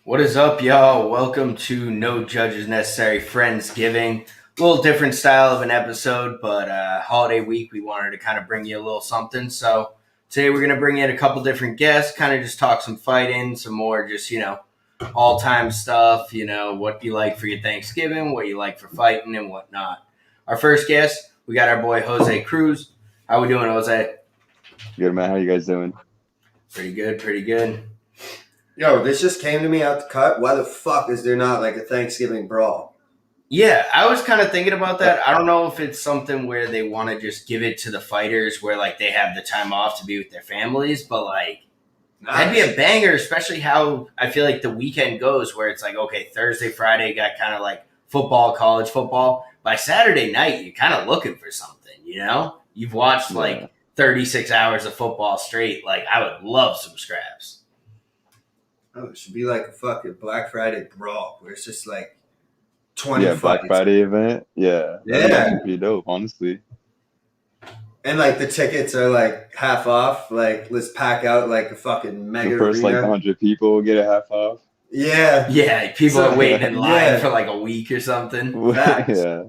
What is up, y'all? Welcome to No Judges Necessary Friendsgiving. A little different style of an episode, but holiday week, we wanted to kind of bring you a little something. So today we're going to bring in a couple different guests, kind of just talk some fighting, some more just, all-time stuff, what you like for your Thanksgiving, what you like for fighting and whatnot. Our first guest, we got our boy Jose Cruz. How we doing, Jose? Good, man. How you guys doing? Pretty good, pretty good. Yo, this just came to me out the cut. Why the fuck is there not like a Thanksgiving brawl? Yeah, I was kind of thinking about that. I don't know if it's something where they want to just give it to the fighters where, like, they have the time off to be with their families, but, like, that'd be a banger, especially how I feel like the weekend goes where it's like, okay, Thursday, Friday got kind of like football, college football. By Saturday night, you're kind of looking for something, You've watched, like, 36 hours of football straight. Like, I would love some scraps. Oh, it should be like a fucking Black Friday brawl where it's just like 20 Black fights. Friday event. Yeah. That'd be pretty dope, honestly. And like the tickets are like half off. Like, let's pack out like a fucking mega The first arena. like 100 people get a half off. Yeah. Yeah, people are waiting in line for like a week or something. Facts. Yeah.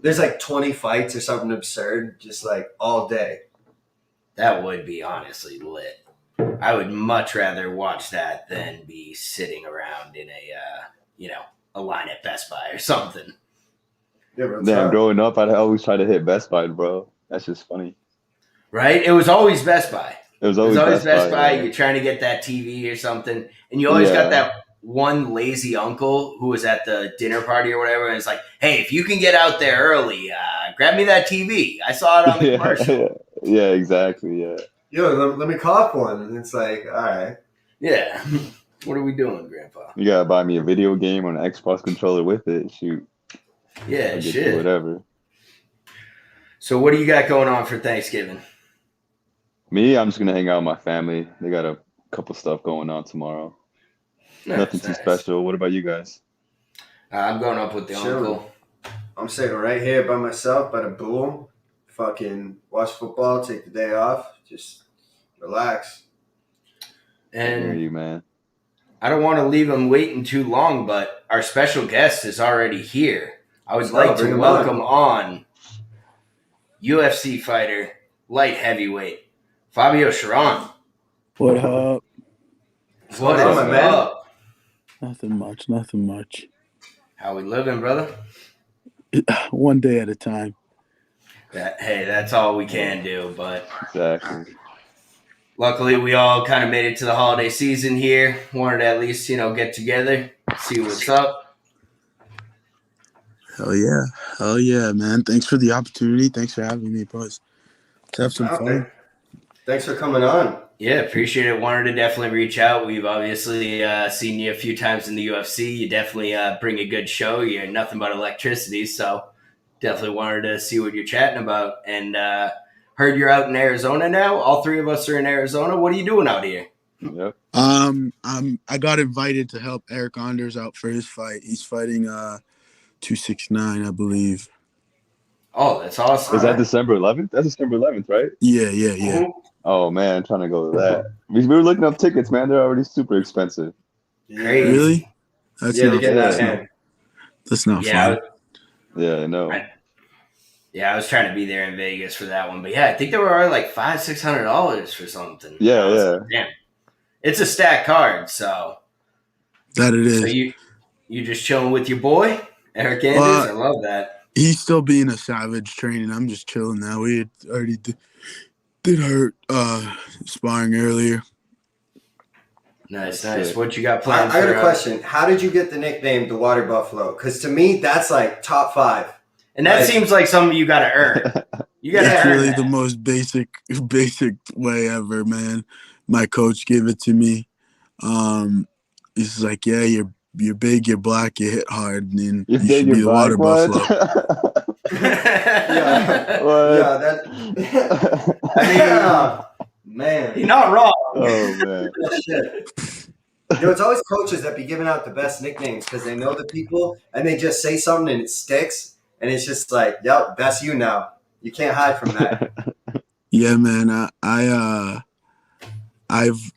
There's like 20 fights or something absurd, just like all day. That would be honestly lit. I would much rather watch that than be sitting around in a line at Best Buy or something. Damn, growing up, I'd always try to hit Best Buy, bro. That's just funny. Right? It was always Best Buy. It was always Best Buy. Yeah. You're trying to get that TV or something, and you always got that one lazy uncle who was at the dinner party or whatever, and it's like, hey, if you can get out there early, grab me that TV. I saw it on the commercial. Yeah, exactly, yeah. Yo, let me cop one. And it's like, all right. Yeah. What are we doing, Grandpa? You gotta buy me a video game or an Xbox controller with it. Shoot. Yeah, shit. Whatever. So what do you got going on for Thanksgiving? Me, I'm just gonna hang out with my family. They got a couple stuff going on tomorrow. Nothing too special. What about you guys? I'm going up with the uncle. I'm sitting right here by myself by the pool. Fucking watch football, take the day off, just relax. And I hear you, man. I don't want to leave him waiting too long, but our special guest is already here. I would like to welcome on UFC fighter, light heavyweight, Fabio Charon. What up? What is up? Nothing much. How we living, brother? One day at a time. Hey, that's all we can do, but Exactly. luckily we all kind of made it to the holiday season here. Wanted to at least, get together, see what's up. Hell yeah, man. Thanks for the opportunity. Thanks for having me, boys. Let's have some fun. Thanks for coming on. Yeah, appreciate it. Wanted to definitely reach out. We've obviously seen you a few times in the UFC. You definitely bring a good show. You're nothing but electricity, so definitely wanted to see what you're chatting about. And heard you're out in Arizona now. All three of us are in Arizona. What are you doing out here? Yep. I got invited to help Eric Anders out for his fight. He's fighting 269, I believe. Oh, that's awesome. Is that December 11th? That's December 11th, right? Yeah. Oh, man, I'm trying to go to that. We were looking up tickets, man. They're already super expensive. Crazy. Really? That's not fun. Yeah, I know. I was trying to be there in Vegas for that one, but yeah, I think they were already like $500-$600 for something. Yeah. Damn, it's a stacked card, so that it is. So you just chilling with your boy Eric Anders? I love that. He's still being a savage training. I'm just chilling now. We had already did hurt sparring earlier. Nice. What you got planned? I got a question. How did you get the nickname the Water Buffalo? Because to me, that's like top 5. And that seems like something you got to earn. You got to earn. It's really the most basic way ever, man. My coach gave it to me. He's like, yeah, you're big, you're black, you hit hard, and you should be the Water Buffalo. Man, you're not wrong. Oh man. Shit. It's always coaches that be giving out the best nicknames because they know the people and they just say something and it sticks and it's just like, yep, that's you now. You can't hide from that. Yeah, man. I've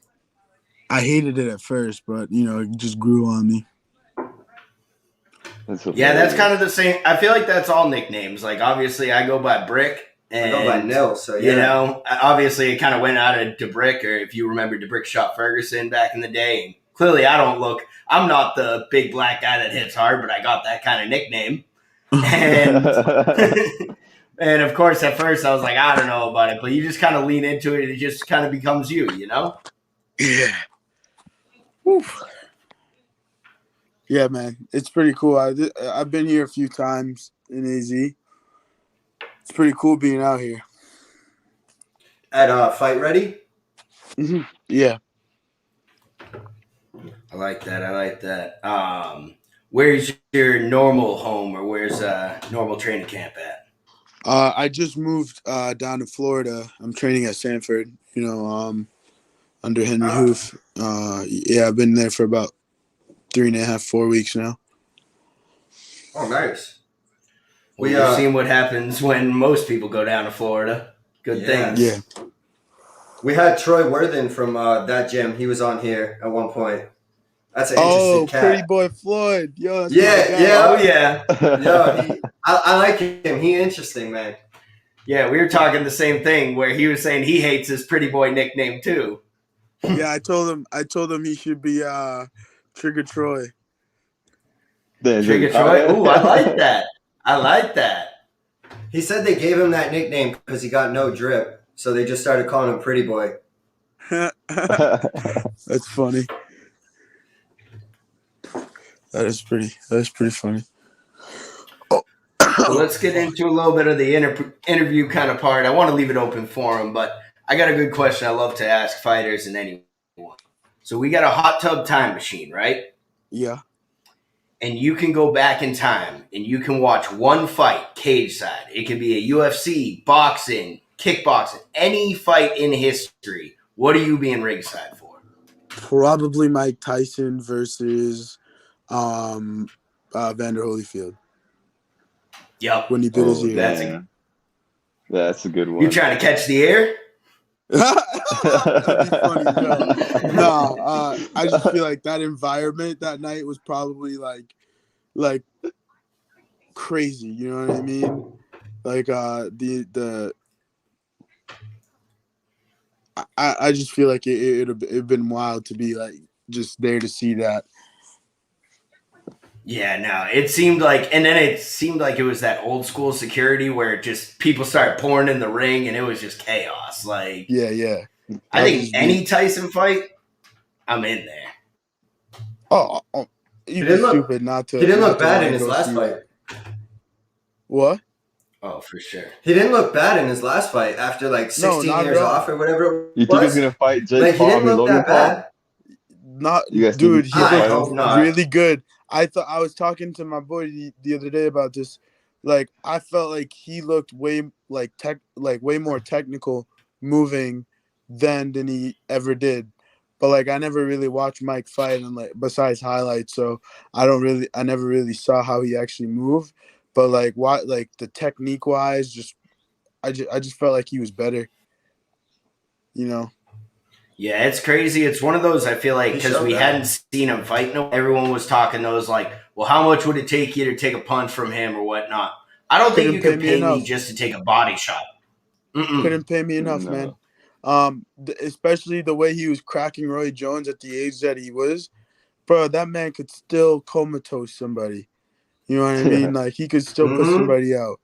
I hated it at first, but it just grew on me. Yeah, that's kind of the same. I feel like that's all nicknames. Like, obviously, I go by Brick. And, I go by Nil, so yeah. Obviously, it kind of went out of DeBrick, or if you remember DeBrick Shot Ferguson back in the day. And clearly, I'm not the big black guy that hits hard, but I got that kind of nickname. And, and of course, at first, I was like, I don't know about it. But you just kind of lean into it. It just kind of becomes you, Yeah. Oof. Yeah, man. It's pretty cool. I've been here a few times in AZ. It's pretty cool being out here. At Fight Ready? Mm-hmm. Yeah. I like that. Where's your normal home, or where's normal training camp at? I just moved down to Florida. I'm training at Sanford, under Henry Hoof. Yeah, I've been there for about 3.5, 4 weeks now. Oh, nice. We've seen what happens when most people go down to Florida. Good things. Yeah. We had Troy Worthen from that gym. He was on here at one point. That's an interesting cat. Pretty boy Floyd. Yo, that's Oh, yeah. Yo, I like him. He interesting, man. Yeah, we were talking the same thing where he was saying he hates his pretty boy nickname too. Yeah, I told him he should be Trigger Troy. Trigger Troy? Ooh, I like that. He said they gave him that nickname because he got no drip, so they just started calling him Pretty Boy. That's funny. That is pretty funny. So let's get into a little bit of the interview kind of part. I want to leave it open for him, but I got a good question I love to ask fighters and anyone. So we got a hot tub time machine, right? Yeah. And you can go back in time and you can watch one fight cage side. It could be a UFC, boxing, kickboxing, any fight in history. What are you being ringside for? Probably Mike Tyson versus Vander Holyfield. Yep. When he bit his ear. That's a good one. You trying to catch the air? That'd be funny, I just feel like that environment that night was probably like crazy. You know what I mean? Like I just feel like it'd been wild to be like just there to see that. Yeah, no, it seemed like it was that old school security where just people started pouring in the ring and it was just chaos. Like, yeah. I think any Tyson fight, I'm in there. Oh, you'd be stupid not to. He didn't look bad in his last fight. What? Oh, for sure. He didn't look bad in his last fight after like 16 years off or whatever it was. You think he's gonna fight Jake Paul? He didn't look that bad. Not, dude. He looked not. really good. I was talking to my boy the other day about this. Like, I felt like he looked way more technical moving than he ever did. But like, I never really watched Mike fight, and like besides highlights, so I never really saw how he actually moved. But like, the technique wise, I just felt like he was better. Yeah, it's crazy. It's one of those, I feel like, because we hadn't seen him fight. Everyone was talking those like, well, how much would it take you to take a punch from him or whatnot? I don't think you could pay me just to take a body shot. Couldn't pay me enough, man. Especially the way he was cracking Roy Jones at the age that he was. Bro, that man could still comatose somebody. You know what I mean? Like, he could still put somebody out.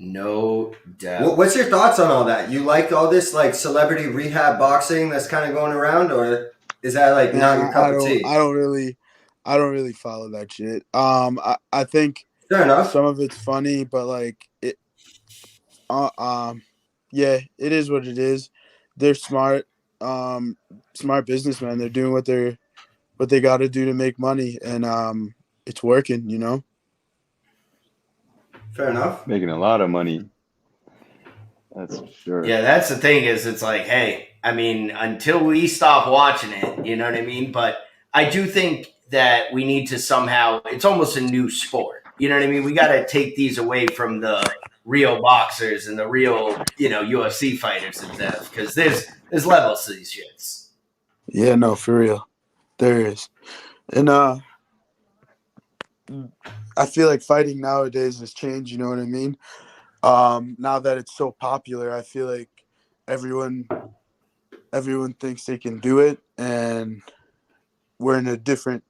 No doubt. What's your thoughts on all that? You like all this like celebrity rehab boxing that's kind of going around, or is that like not your cup of tea? I don't really follow that shit. I think fair enough. Some of it's funny, but like it. Yeah, it is what it is. They're smart businessmen. They're doing what they got to do to make money, and it's working. Fair enough. Making a lot of money. That's for sure. Yeah, that's the thing is it's like, hey, I mean, until we stop watching it, you know what I mean? But I do think that we need to somehow, it's almost a new sport. You know what I mean? We got to take these away from the real boxers and the real, UFC fighters and stuff, because there's levels to these shits. Yeah, no, for real, there is, and I feel like fighting nowadays has changed. You know what I mean? Now that it's so popular, I feel like everyone thinks they can do it, and we're in a different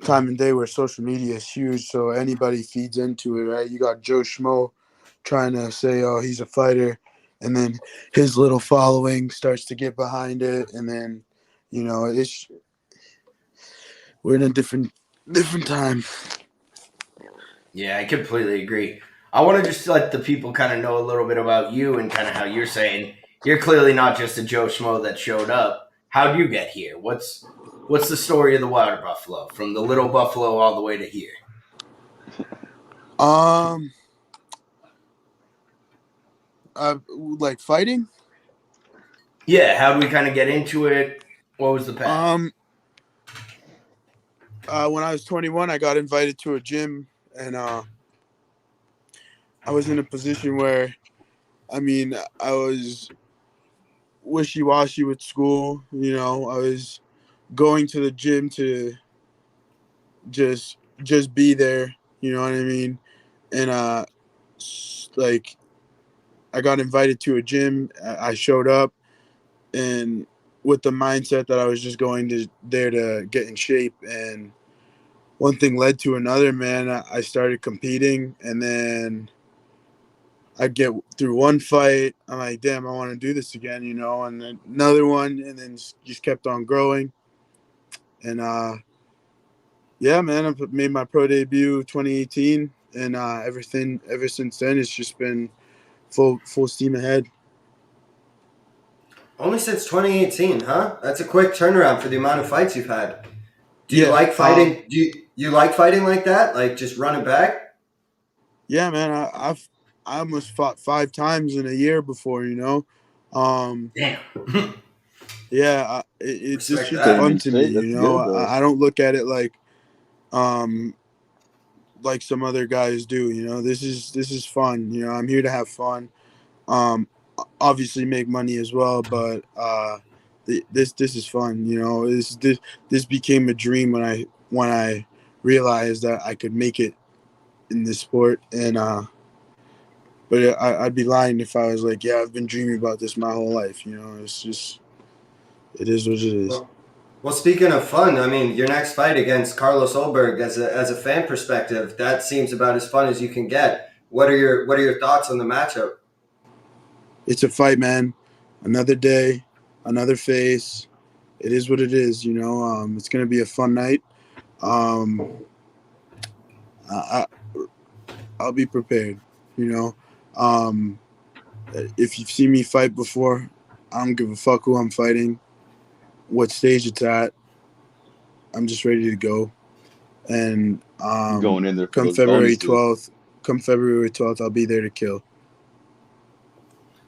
time and day where social media is huge, so anybody feeds into it, right? You got Joe Schmoe trying to say, oh, he's a fighter, and then his little following starts to get behind it, and then we're in a different time. Yeah, I completely agree. I want to just let the people kind of know a little bit about you and kind of how you're saying you're clearly not just a Joe Schmo that showed up. How'd you get here? What's the story of the water buffalo from the little buffalo all the way to here? Like fighting. Yeah, how'd we kind of get into it? What was the path? When I was 21, I got invited to a gym, and I was in a position where, I was wishy-washy with school. I was going to the gym to just be there. You know what I mean? And like, I got invited to a gym. I showed up, and with the mindset that I was just going there to get in shape, and one thing led to another, man. I started competing, and then I get through one fight. I'm like, damn, I want to do this again, and then another one, and then just kept on growing. And yeah, man, I made my pro debut 2018, and ever since then, it's just been full steam ahead. Only since 2018, huh? That's a quick turnaround for the amount of fights you've had. Do you like fighting? Do you like fighting like that? Like just running back? Yeah, man. I almost fought 5 times in a year before. Damn. Yeah, it's just that. fun to me. That's good, I don't look at it like some other guys do. This is fun. I'm here to have fun. Obviously make money as well, but this is fun. This became a dream when I realized that I could make it in this sport, and but I'd be lying if I was like, yeah, I've been dreaming about this my whole life. It's just, it is what it is. Well, speaking of fun, I mean, your next fight against Carlos Olberg, as a fan perspective, that seems about as fun as you can get. What are your thoughts on the matchup? It's a fight, man. Another day, another face. It is what it is. It's gonna be a fun night. I'll be prepared. If you've seen me fight before, I don't give a fuck who I'm fighting, what stage it's at. I'm just ready to go. And going in there for come February 12th, I'll be there to kill.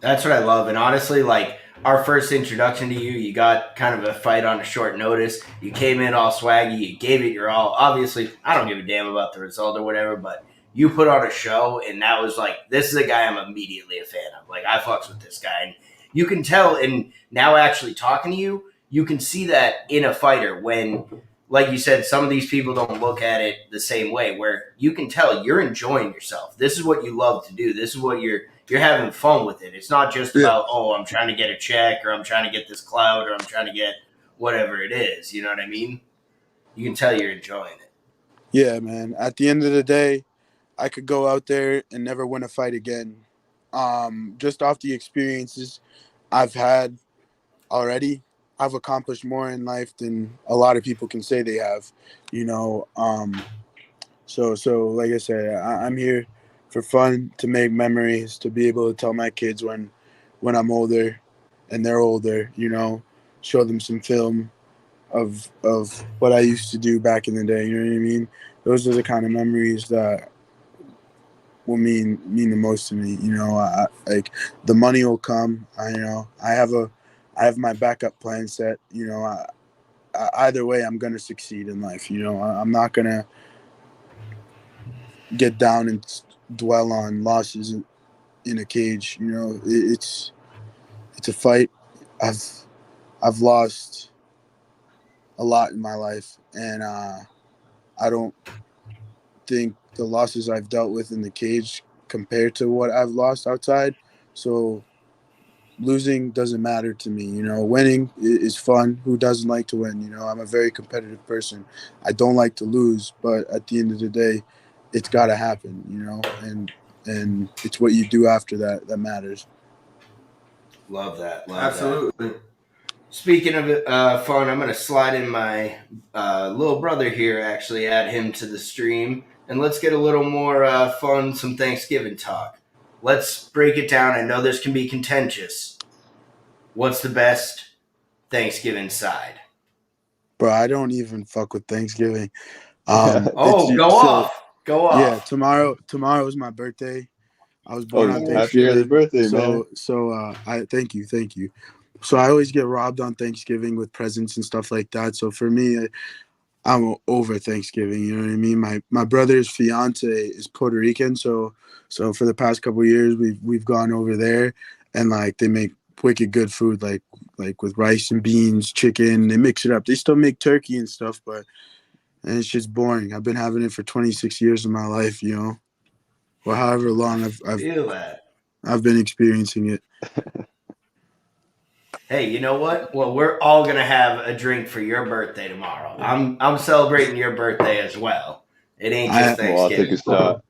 That's what I love. And honestly, like our first introduction to you, you got kind of a fight on a short notice. You came in all swaggy. You gave it your all. Obviously, I don't give a damn about the result or whatever, but you put on a show, and that was like, this is a guy I'm immediately a fan of. Like, I fucks with this guy. And you can tell, and now actually talking to you, you can see that in a fighter when, like you said, some of these people don't look at it the same way, where you can tell you're enjoying yourself. This is what you love to do. This is what you're having fun with it. It's not just about, oh, I'm trying to get a check, or I'm trying to get this clout, or I'm trying to get whatever it is. You know what I mean? You can tell you're enjoying it. Yeah, man. At the end of the day, I could go out there and never win a fight again. Just off the experiences I've had already, I've accomplished more in life than a lot of people can say they have. So like I said, I'm here for fun, to make memories, to be able to tell my kids when I'm older and they're older, show them some film of what I used to do back in the day. You know what I mean? Those are the kind of memories that will mean the most to me. Like the money will come. I have my backup plan set. Either way, I'm gonna succeed in life. I'm not gonna get down and dwell on losses in a cage. You know, it's a fight. I've lost a lot in my life, and I don't think the losses I've dealt with in the cage compared to what I've lost outside. So losing doesn't matter to me. You know, winning is fun. Who doesn't like to win? You know, I'm a very competitive person. I don't like to lose, but at the end of the day, it's got to happen. You know, and it's what you do after that that matters. Love that. Absolutely. That. Speaking of fun, I'm going to slide in my little brother here, actually, add him to the stream. And let's get a little more fun, some Thanksgiving talk. Let's break it down. I know this can be contentious. What's the best Thanksgiving side? Bro, I don't even fuck with Thanksgiving. Go off. Yeah, tomorrow is my birthday. I was born on Thanksgiving. Happy early birthday, man. So I thank you. So I always get robbed on Thanksgiving with presents and stuff like that. So for me, I'm over Thanksgiving. You know what I mean? My brother's fiance is Puerto Rican, so for the past couple of years we've gone over there, and like they make wicked good food, like with rice and beans, chicken. They mix it up. They still make turkey and stuff, but and it's just boring. I've been having it for 26 years of my life, you know, or however long I've been experiencing it. Hey, you know what? Well, we're all gonna have a drink for your birthday tomorrow. I'm celebrating your birthday as well. It ain't just Thanksgiving. I'll take a shot.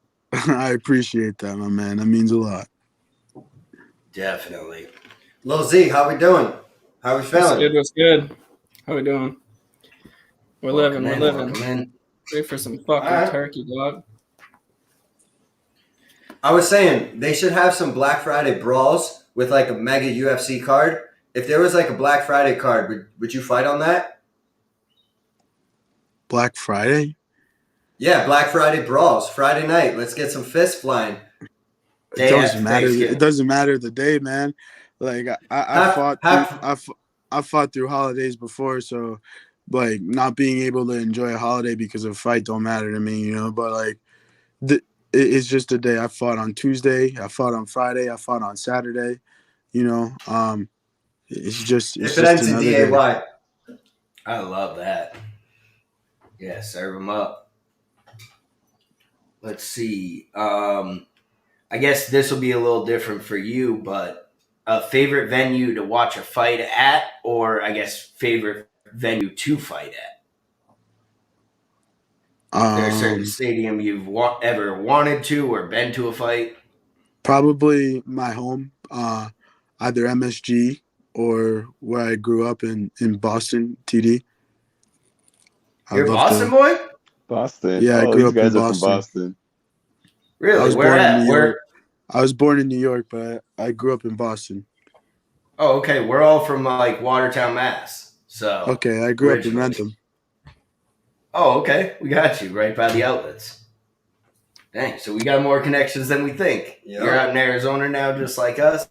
I appreciate that, my man. That means a lot. Definitely. Lil Z, how we doing? How we feeling? What's good? How we doing? We're living. Wait for some fucking turkey, dog. I was saying they should have some Black Friday brawls with like a mega UFC card. If there was like a Black Friday card, would you fight on that? Black Friday? Yeah, Black Friday brawls. Friday night. Let's get some fists flying. It doesn't matter. It doesn't matter the day, man. Like I fought through holidays before, so like not being able to enjoy a holiday because of a fight don't matter to me, you know. But like, it's just a day. I fought on Tuesday. I fought on Friday. I fought on Saturday. You know, it's just if it ends in DAY. I love that. Yeah, serve them up. Let's see. I guess this will be a little different for you, but a favorite venue to watch a fight at, or I guess favorite venue to fight at? Is there a certain stadium you've ever wanted to or been to a fight? Probably my home, either MSG or where I grew up in Boston, TD. You're a Boston boy? Boston. Yeah, I grew up in Boston. Really? Where at? I was born in New York, but I grew up in Boston. Oh, okay. We're all from like Watertown, Mass. So okay, I grew up in Rentham. Oh, okay. We got you right by the outlets. Dang, so we got more connections than we think. Yep. You're out in Arizona now, just like us.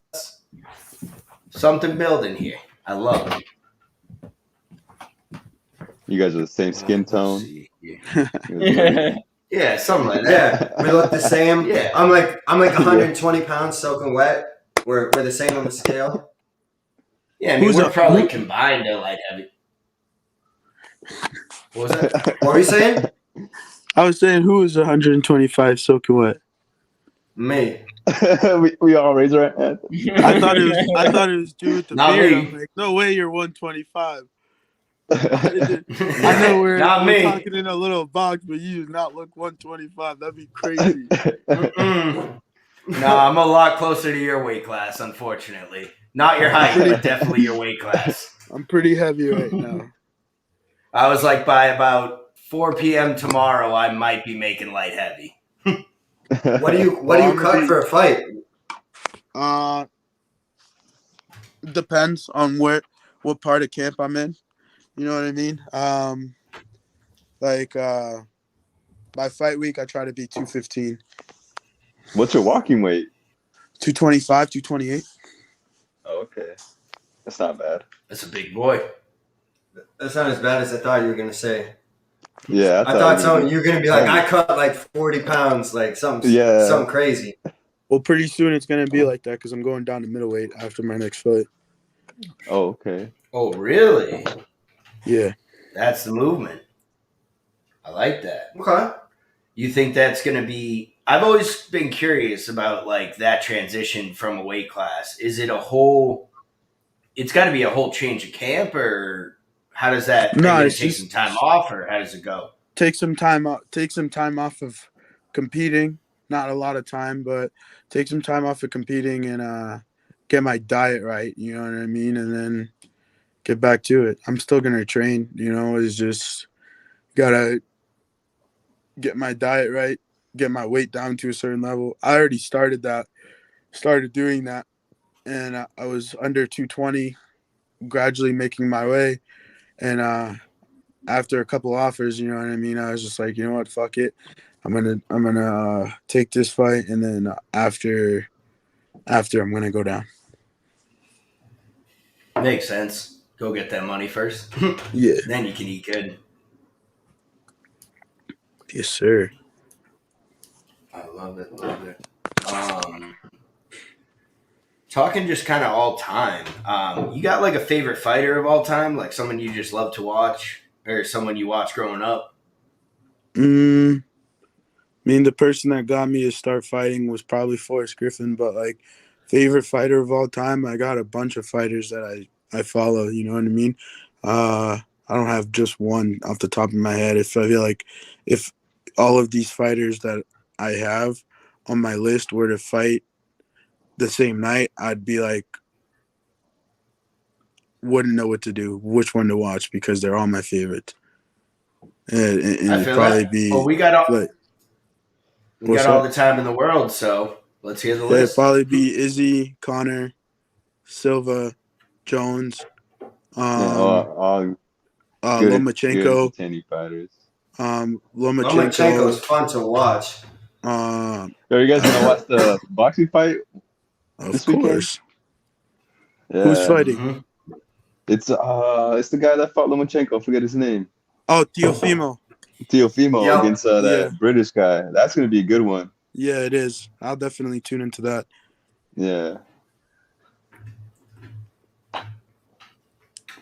Something building here. I love it. You guys are the same skin tone. Yeah, something like that. Yeah, we look the same. Yeah, I'm like 120 pounds soaking wet. We're the same on the scale. Yeah, I mean we're probably combined to light heavy. What was that? What were you saying? I was saying who is 125 soaking wet? Me. we all raise our hand. I thought it was due with the beard. I'm like, no way, you're 125. I know we're talking in a little box, but you do not look 125. That'd be crazy. No, I'm a lot closer to your weight class, unfortunately. Not your height, but definitely your weight class. I'm pretty heavy right now. I was like, by about 4 p.m. tomorrow, I might be making light heavy. What do you cut for a fight? Depends on what part of camp I'm in. You know what I mean? By fight week, I try to be 215. What's your walking weight? 225, 228. Oh, okay. That's not bad. That's a big boy. That's not as bad as I thought you were going to say. Yeah. I thought you were going to be like, I cut like 40 pounds, like something crazy. Well, pretty soon it's gonna be like that because I'm going down to middleweight after my next fight. Oh, okay. Oh, really? Yeah. That's the movement. I like that. Okay. You think that's going to be? I've always been curious about like that transition from a weight class. Is it a whole? It's got to be a whole change of camp, or how does that? Are No, you going it's to take just some time off, or how does it go? take some time out. Take some time off of competing. Not a lot of time, but take some time off of competing and get my diet right. You know what I mean, and then get back to it. I'm still gonna train. You know, it's just gotta get my diet right, get my weight down to a certain level. I already started that. Started doing that, and I was under 220, gradually making my way. And after a couple offers, you know what I mean, I was just like, you know what, fuck it, I'm gonna take this fight, and then after I'm gonna go down. Makes sense. Go get that money first. Yeah. Then you can eat good. Yes, sir. I love it. Love it. Talking just kind of all time. You got like a favorite fighter of all time, like someone you just love to watch, or someone you watched growing up? I mean, the person that got me to start fighting was probably Forrest Griffin, but like favorite fighter of all time, I got a bunch of fighters that I follow, you know what I mean? I don't have just one off the top of my head. If I feel like if all of these fighters that I have on my list were to fight the same night, I'd be like, wouldn't know what to do, which one to watch, because they're all my favorite. And I it'd feel probably that. be Well, we got all like, we what's got all up? the time in the world, so let's hear the It'd list. probably be Izzy, Connor, Silva, Jones, Yeah, all good Lomachenko, entertaining fighters. Lomachenko's Lomachenko. fun to watch. Are you guys gonna watch the boxing fight Of this weekend? course. Yeah. Who's fighting? Mm-hmm. It's the guy that fought Lomachenko. I forget his name. Oh, Teofimo. Teofimo Yep. against Yeah. that British guy. That's gonna be a good one. Yeah, it is. I'll definitely tune into that. Yeah.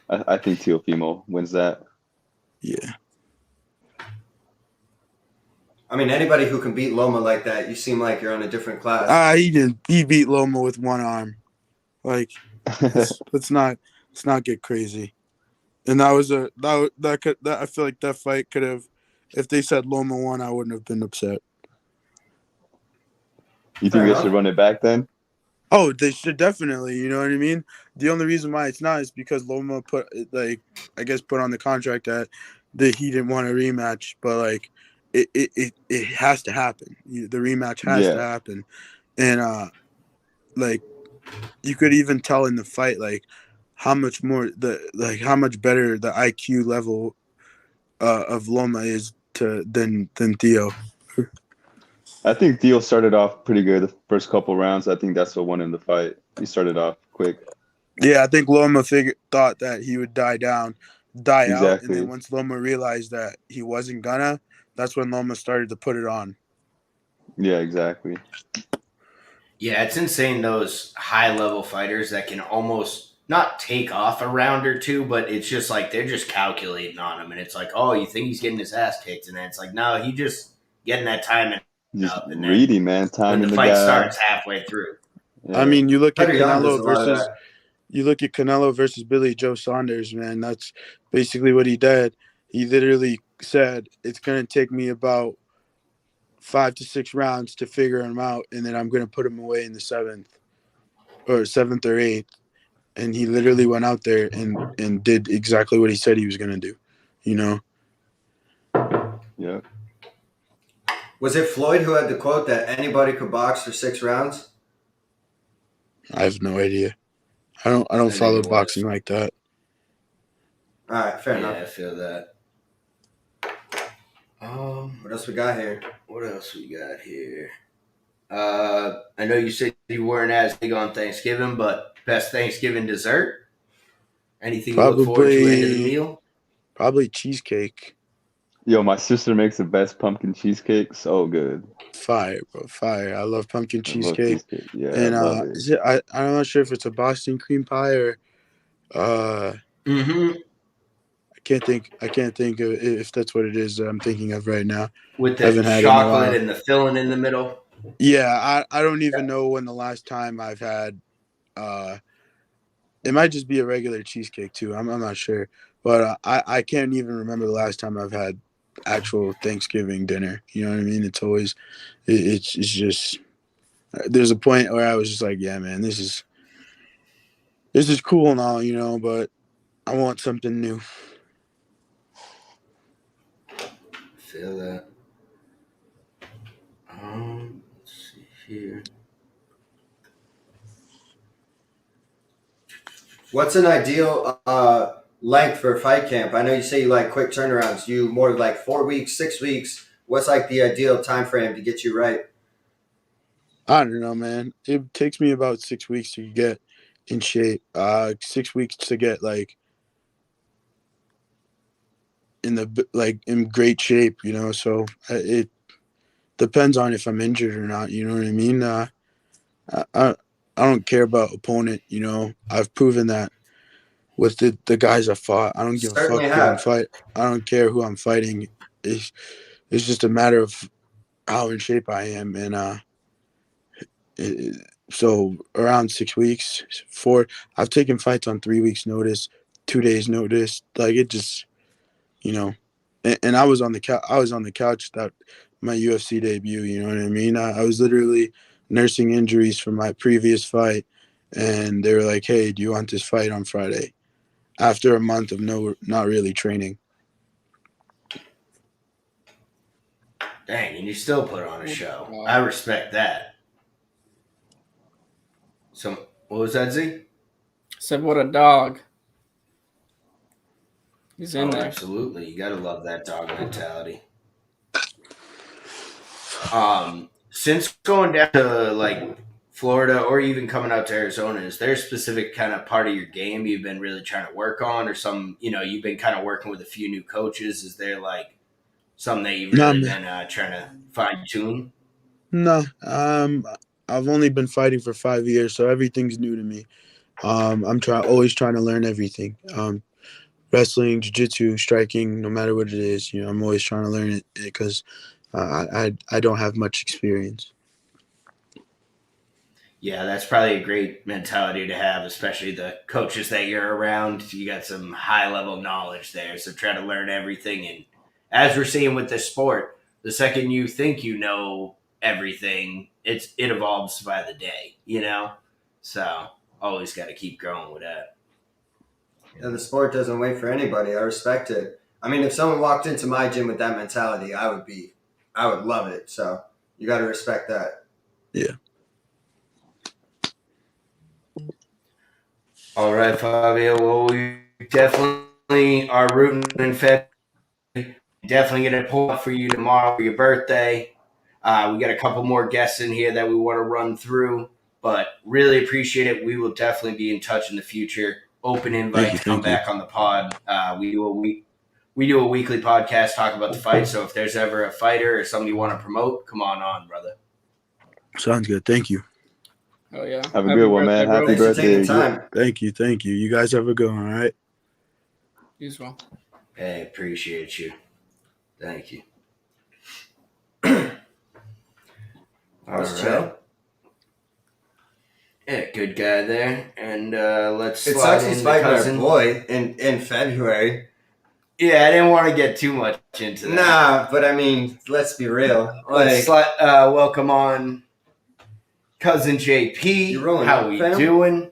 I think Teofimo wins that. Yeah. I mean, anybody who can beat Loma like that, you seem like you're on a different class. He beat Loma with one arm. Like, let's not get crazy. And that was I feel like that fight could have, if they said Loma won, I wouldn't have been upset. You think they should run it back then? Oh, they should definitely. You know what I mean? The only reason why it's not is because Loma put on the contract that he didn't want a rematch, but like it has to happen. The rematch has to happen, and like you could even tell in the fight like how much how much better the IQ level of Loma is than Theo. I think Theo started off pretty good the first couple rounds. I think that's what won him the fight. He started off quick. Yeah, I think Loma thought that he would die out, and then Exactly. once Loma realized that he wasn't gonna, that's when Loma started to put it on. Yeah, exactly. Yeah, it's insane those high level fighters that can almost not take off a round or two, but it's just like they're just calculating on him, and it's like, oh, you think he's getting his ass kicked, and then it's like, no, he just getting that time Just up, and reading, man. then when Timing the the fight guy. starts halfway through. Yeah. I mean, you look at Petr Yan does a lot of Canelo versus Billy Joe Saunders, man. That's basically what he did. He literally said, it's going to take me about 5 to 6 rounds to figure him out, and then I'm going to put him away in the seventh or 8th. And he literally went out there and did exactly what he said he was going to do, you know? Yeah. Was it Floyd who had the quote that anybody could box for 6 rounds? I have no idea. I don't follow boxing like that. All right, fair enough. Yeah, I feel that. What else we got here? What else we got here? I know you said you weren't as big on Thanksgiving, but best Thanksgiving dessert? Anything you look forward to at the end of the meal? Probably cheesecake. Yo, my sister makes the best pumpkin cheesecake. So good. Fire, bro. Fire. I love pumpkin I love cheesecake. cheesecake. Yeah, And I love it. is it I'm not sure if it's a Boston cream pie or Mm-hmm. I can't think of if that's what it is that I'm thinking of right now. With I the haven't had it in a chocolate while. and the filling in the middle. Yeah, I don't even know when the last time I've had it might just be a regular cheesecake too. I'm not sure. But I can't even remember the last time I've had actual Thanksgiving dinner. You know what I mean? It's always it's just there's a point where I was just like, yeah, man, this is cool and all, you know, but I want something new. Feel that. Let's see here. What's an ideal length for a fight camp? I know you say you like quick turnarounds. You more like 4 weeks, 6 weeks. What's like the ideal time frame to get you right? I don't know, man. It takes me about 6 weeks to get in shape. 6 weeks to get like in great shape, you know. So it depends on if I'm injured or not. You know what I mean? I don't care about opponent. You know, I've proven that with the guys I fought. I don't give a fuck Certainly who I'm have. fight. I don't care who I'm fighting. It's just a matter of how in shape I am, and so around 6 weeks, I've taken fights on 3 weeks notice, 2 days notice. Like it just, you know, and I was on the couch. I was on the couch that my UFC debut. You know what I mean? I was literally nursing injuries from my previous fight, and they were like, "Hey, do you want this fight on Friday?" After a month of not really training. Dang, and you still put on a show. I respect that. So, what was that, Z? Said, what a dog. He's in there. Absolutely. You gotta love that dog mentality. Since going down to like Florida or even coming out to Arizona, is there a specific kind of part of your game you've been really trying to work on, or some, you've been kind of working with a few new coaches? Is there like something that you've really been trying to fine tune? No, I've only been fighting for 5 years, so everything's new to me. I'm always trying to learn everything. Wrestling, jiu-jitsu, striking, no matter what it is, you know, I'm always trying to learn it because I don't have much experience. Yeah, that's probably a great mentality to have, especially the coaches that you're around. You got some high level knowledge there, so try to learn everything. And as we're seeing with this sport, the second you think you know everything, it evolves by the day, So always got to keep growing with that. Yeah, the sport doesn't wait for anybody. I respect it. I mean, if someone walked into my gym with that mentality, I would love it. So you got to respect that. Yeah. All right, Fabio. Well, we definitely are rooting in February. Definitely going to pull up for you tomorrow for your birthday. We got a couple more guests in here that we want to run through, but really appreciate it. We will definitely be in touch in the future. Open invite to come back on the pod. We do a weekly podcast, talk about the fight. So if there's ever a fighter or somebody you want to promote, come on, brother. Sounds good. Thank you. Oh yeah. Have a good one, man. Happy birthday. Thank you. You guys have a good one, all right? You as well. Hey, appreciate you. Thank you. All right. Yeah, good guy there. And let's It slide sucks he's in fighting our cousin. boy in February. Yeah, I didn't want to get too much into that. Nah, but I mean, let's be real. Let's welcome on cousin JP. How we doing?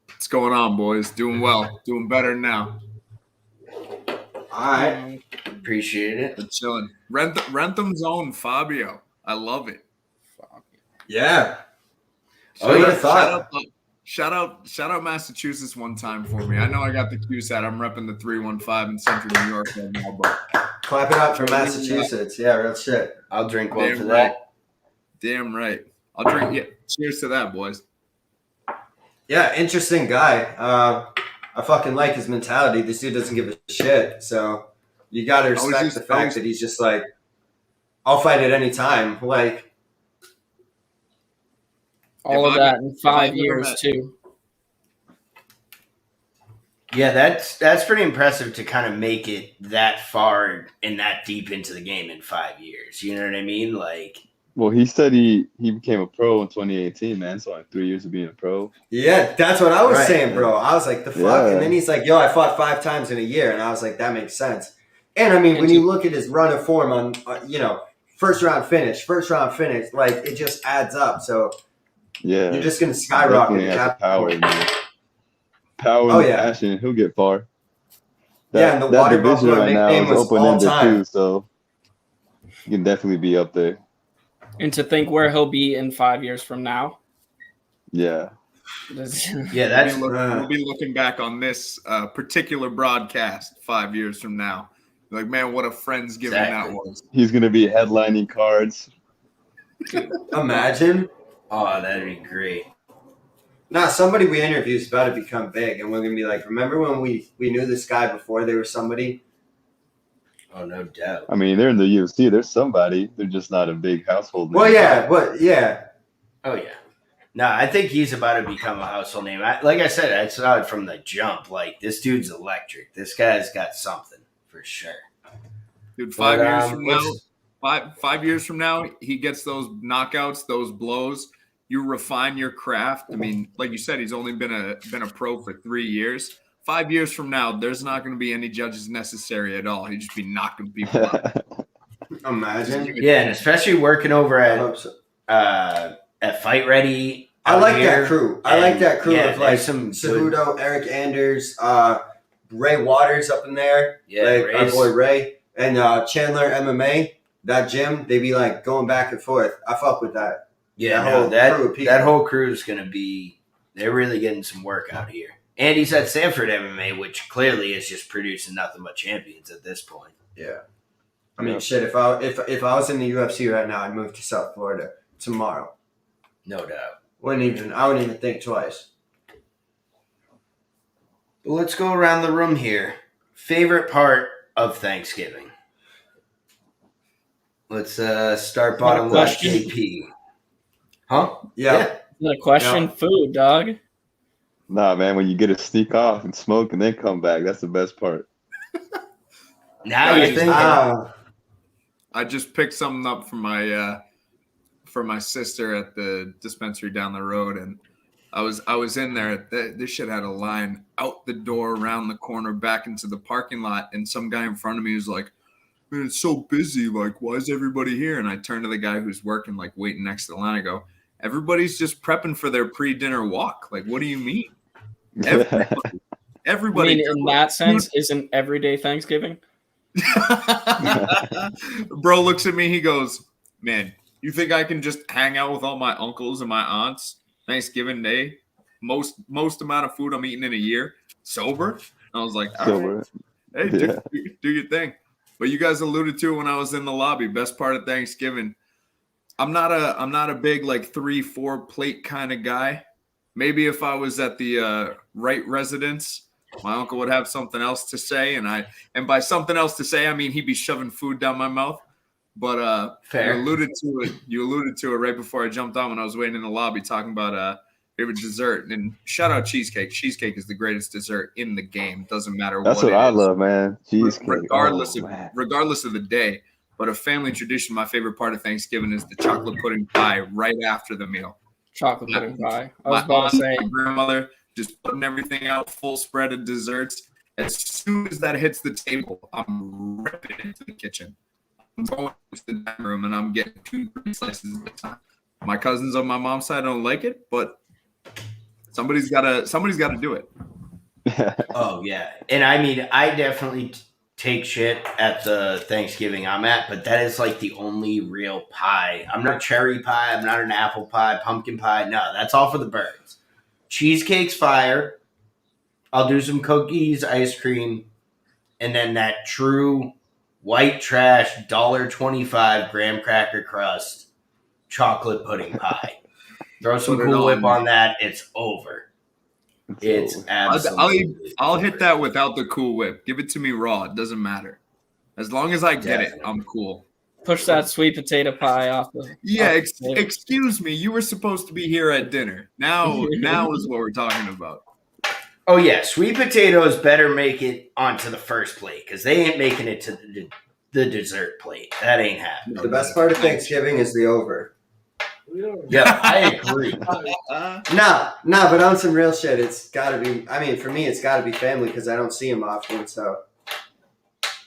What's going on, boys? Doing well. Doing better now. All right. Appreciate it. Been chilling. Rentham's own Fabio. I love it. Yeah. Shout out Massachusetts one time for me. I know I got the CubeSat. I'm repping the 315 in Central New York right now, but clap it up for Massachusetts. Yeah, real shit. I'll drink one for that. Damn right. I'll drink. Yeah. Cheers to that, boys. Yeah, interesting guy. I fucking like his mentality. This dude doesn't give a shit. So You got to respect the fact that he's just like, I'll fight at any time. Like all of that in 5 years too. Yeah, that's pretty impressive to kind of make it that far and that deep into the game in 5 years. You know what I mean? Like, well, he said he became a pro in 2018, man. So like 3 years of being a pro. Yeah, that's what I was saying, bro. I was like, the fuck? Yeah. And then he's like, yo, I fought 5 times in a year. And I was like, that makes sense. And I mean, when you look at his run of form on, first round finish, like it just adds up. So yeah, you're just going to skyrocket. Power and passion. He'll get far. And the water division buffalo right now nickname is was open-ended all-time. too, so you can definitely be up there. And to think where he'll be in 5 years from now. Yeah. Yeah, we'll be looking back on this particular broadcast 5 years from now. Like, man, what a Friendsgiving that was. He's gonna be headlining cards. Imagine. Oh, that'd be great. Nah, somebody we interview is about to become big, and we're gonna be like, remember when we knew this guy before they were somebody? Oh, no doubt. I mean, they're in the UFC. There's somebody. They're just not a big household name. Well, yeah, but yeah. Oh, yeah. No, I think he's about to become a household name. Like I said, I saw it from the jump. Like, this dude's electric. This guy's got something for sure. Dude, 5 years from now, 5 years from now, he gets those knockouts, those blows. You refine your craft. I mean, like you said, he's only been a pro for 3 years. 5 years from now, there's not going to be any judges necessary at all. He'd just be knocking people out. Imagine. Yeah, and especially working over at Fight Ready. I like that crew. I like that crew of like some Cejudo, Eric Anders, Ray Waters up in there. Yeah, like our boy Ray and Chandler MMA. That gym, they be like going back and forth. I fuck with that. Yeah, that whole crew is going to be. They're really getting some work out here. And he's at Sanford MMA, which clearly is just producing nothing but champions at this point. Yeah, I mean, shit. If I was in the UFC right now, I'd move to South Florida tomorrow. No doubt. I wouldn't even think twice. But let's go around the room here. Favorite part of Thanksgiving? Let's start bottom left, JP. Huh? Yeah. Not a question. Yeah. Food, dog. Nah, man. When you get to sneak off and smoke and then come back, that's the best part. Now you're thinking. I just picked something up for my sister at the dispensary down the road, and I was in there. This shit had a line out the door, around the corner, back into the parking lot, and some guy in front of me was like, "Man, it's so busy. Like, why is everybody here?" And I turned to the guy who's working, like waiting next to the line. I go, "Everybody's just prepping for their pre-dinner walk. Like, what do you mean?" Everybody. I mean, in that sense, isn't everyday Thanksgiving? Bro looks at me. He goes, "Man, you think I can just hang out with all my uncles and my aunts Thanksgiving Day? Most amount of food I'm eating in a year, sober?" And I was like, "All right. Hey, do your thing." But you guys alluded to it when I was in the lobby. Best part of Thanksgiving. I'm not a big like 3-4 plate kind of guy. Maybe if I was at the right residence, my uncle would have something else to say, and by something else to say, I mean he'd be shoving food down my mouth. But fair. You alluded to it right before I jumped on when I was waiting in the lobby talking about favorite dessert. And shout out cheesecake. Cheesecake is the greatest dessert in the game. Doesn't matter That's what I love, man. Cheesecake. Regardless of the day. But a family tradition, my favorite part of Thanksgiving is the chocolate pudding pie right after the meal. Chocolate pudding pie. I was about to say. My grandmother just putting everything out, full spread of desserts. As soon as that hits the table, I'm ripping into the kitchen. I'm going to the dining room and I'm getting 2-3 slices at a time. My cousins on my mom's side don't like it, but somebody's got to do it. Oh yeah, and I mean, I definitely take shit at the Thanksgiving I'm at, but that is like the only real pie. I'm not cherry pie. I'm not an apple pie, pumpkin pie. No, that's all for the birds. Cheesecake's fire. I'll do some cookies, ice cream, and then that true white trash $1.25 graham cracker crust chocolate pudding pie. Throw some Cool Whip on that. It's over. It's absolutely. I'll hit that without the Cool Whip. Give it to me raw. It doesn't matter. As long as I get it, I'm cool. Push that sweet potato pie off the. Yeah, off the excuse me. You were supposed to be here at dinner. Now is what we're talking about. Oh yeah, sweet potatoes better make it onto the first plate because they ain't making it to the dessert plate. That ain't happening. The best part of Thanksgiving is the over. Yeah, I agree. Nah, but on some real shit, it's got to be. I mean, for me, it's got to be family because I don't see them often. So.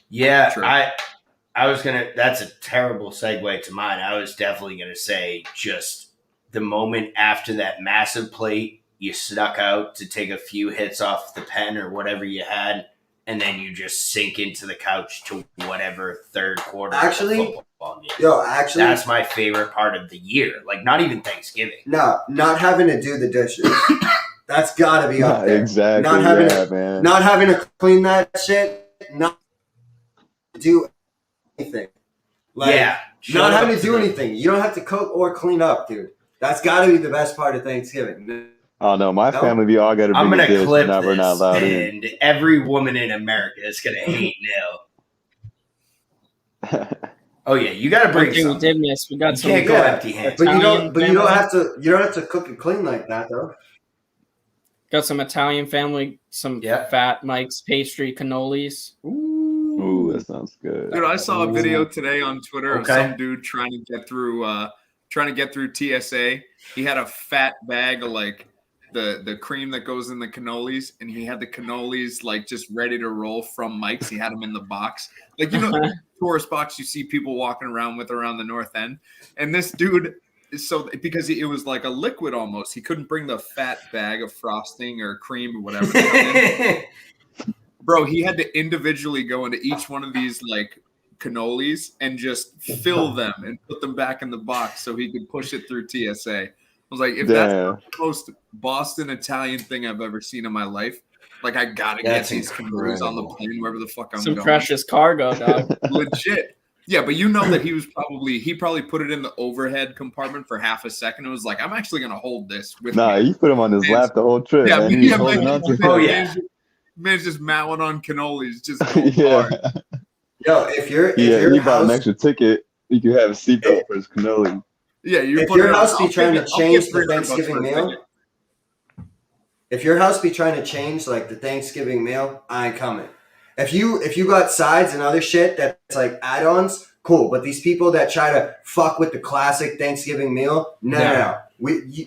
Yeah, True. I was gonna. That's a terrible segue to mine. I was definitely gonna say just the moment after that massive plate, you snuck out to take a few hits off the pen or whatever you had, and then you just sink into the couch to whatever third quarter. Actually, of the football game. Actually, that's my favorite part of the year. Like not even Thanksgiving. No, not having to do the dishes. That's got to be up there. Exactly. Not having to clean that shit. Not do anything. Like, not having to do anything. You don't have to cook or clean up, dude. That's got to be the best part of Thanksgiving. Oh no, my family, we all got to bring I'm a gonna dish. clip We're not this, allowed in. and every woman in America is gonna hate Neil. Oh yeah, you got to bring something. something. We did miss. We got You some. can't go empty handed. But you don't have to. You don't have to cook and clean like that, though. Got some Italian family, some fat Mike's pastry cannolis. Ooh, that sounds good. Dude, I saw a video today on Twitter of some dude trying to get through TSA. He had a fat bag of like the cream that goes in the cannolis, and he had the cannolis like just ready to roll from Mike's. He had them in the box, like the tourist box you see people walking around with around the North End. And this dude, because it was like a liquid almost, he couldn't bring the fat bag of frosting or cream or whatever. Bro, he had to individually go into each one of these like cannolis and just fill them and put them back in the box so he could push it through TSA. I was like, if that's the most Boston Italian thing I've ever seen in my life, like I gotta get these cannolis on the plane wherever the fuck I'm going. Some precious cargo, dog. Legit. Yeah, but you know that he probably put it in the overhead compartment for half a second. It was like, I'm actually gonna hold this with me. He put him on his lap the whole trip. Yeah, man. He was holding on to him. Man's just mowing on cannolis, just hard. Yo, if you're he bought an extra ticket, you could have a seatbelt for his cannoli. Yeah, if your house be trying to change the Thanksgiving meal, if your house be trying to change like the Thanksgiving meal, I ain't coming. If you got sides and other shit that's like add-ons, cool. But these people that try to fuck with the classic Thanksgiving meal, no.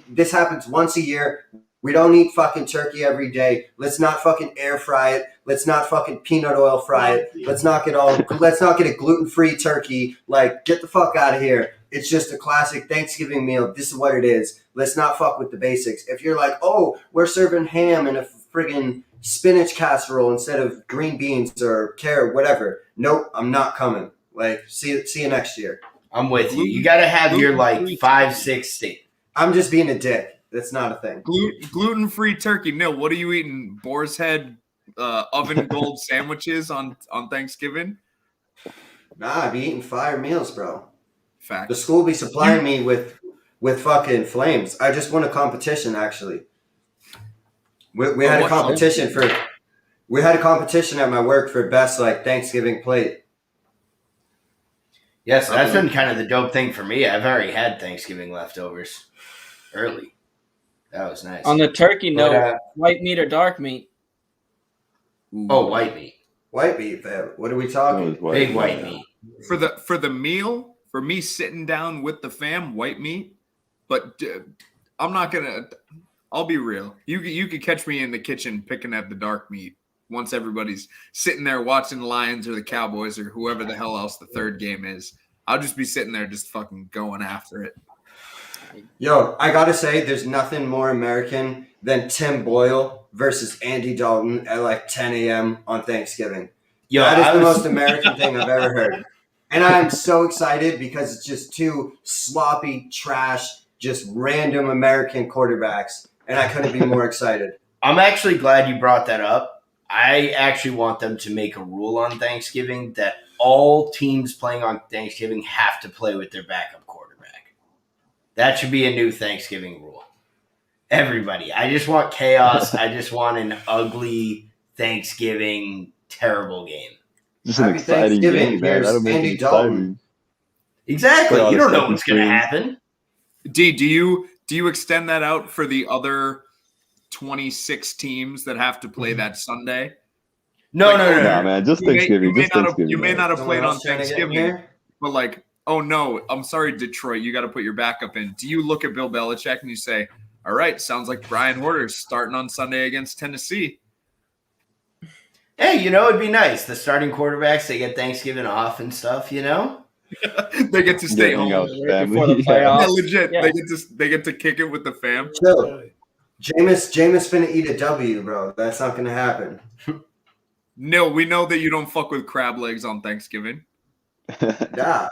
This happens once a year. We don't eat fucking turkey every day. Let's not fucking air fry it. Let's not fucking peanut oil fry it. Let's not get a gluten-free turkey. Like, get the fuck out of here. It's just a classic Thanksgiving meal. This is what it is. Let's not fuck with the basics. If you're like, oh, we're serving ham and a friggin' spinach casserole instead of green beans or carrot, whatever. Nope, I'm not coming. Like, see you next year. I'm with you. You got to have your like 5, 6 steak. I'm just being a dick. That's not a thing. Gluten-free turkey. No, what are you eating? Boar's head oven gold sandwiches on Thanksgiving? Nah, I be eating fire meals, bro. Fact. The school be supplying me with fucking flames. I just won a competition, actually. We had a competition at my work for best like Thanksgiving plate. Yes, that's been kind of the dope thing for me. I've already had Thanksgiving leftovers early. That was nice. On the turkey note, white meat or dark meat? Oh, white meat. White meat, fam. What are we talking? Big white meat. For the meal, for me sitting down with the fam, white meat. But I'm not gonna. I'll be real. You could catch me in the kitchen picking at the dark meat once everybody's sitting there watching the Lions or the Cowboys or whoever the hell else the third game is. I'll just be sitting there just fucking going after it. Yo, I gotta say, there's nothing more American than Tim Boyle versus Andy Dalton at like 10 a.m. on Thanksgiving. Yo, that is the most American thing I've ever heard. And I'm so excited because it's just two sloppy, trash, just random American quarterbacks. And I couldn't be more excited. I'm actually glad you brought that up. I actually want them to make a rule on Thanksgiving that all teams playing on Thanksgiving have to play with their backup quarterback. That should be a new Thanksgiving rule. Everybody. I just want chaos. I just want an ugly Thanksgiving terrible game. just an exciting game, man. That'll make it exciting. Exactly. You don't know what's going to happen. D, do you extend that out for the other 26 teams that have to play that Sunday? No, man. Just Thanksgiving. You may not have played on Thanksgiving, but like, oh no, I'm sorry, Detroit, you got to put your backup in. Do you look at Bill Belichick and you say, all right, sounds like Brian Hoarder's starting on Sunday against Tennessee? Hey, it'd be nice. The starting quarterbacks, they get Thanksgiving off and stuff, They get to stay home right before the playoffs. Yeah, legit. Yeah. They get to kick it with the fam. So, Jameis finna eat a W, bro. That's not gonna happen. No, we know that you don't fuck with crab legs on Thanksgiving. Yeah.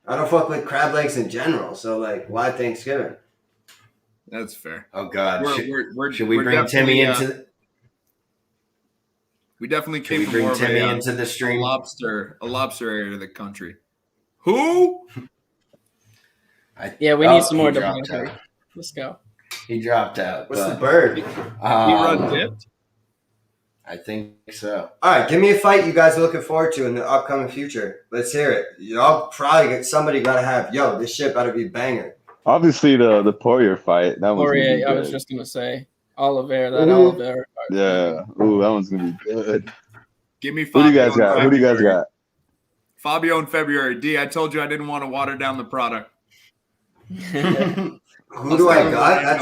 I don't fuck with crab legs in general, so like, why Thanksgiving? That's fair. Oh God, should we bring Timmy into? We definitely came from more of into the stream. A lobster area of the country. Who? We need some more documentary. Let's go. He dropped out. What's the bird? He run dipped. I think so. All right, give me a fight you guys are looking forward to in the upcoming future. Let's hear it. Y'all probably somebody got to have. This shit better be banger. Obviously, the Pourier fight. That one's Pourier. I was just gonna say Oliveira. Oliveira. Yeah. Ooh, that one's gonna be good. Give me Fabio. Who do you guys got? Fabio in February. D, I told you I didn't want to water down the product. Who do I got?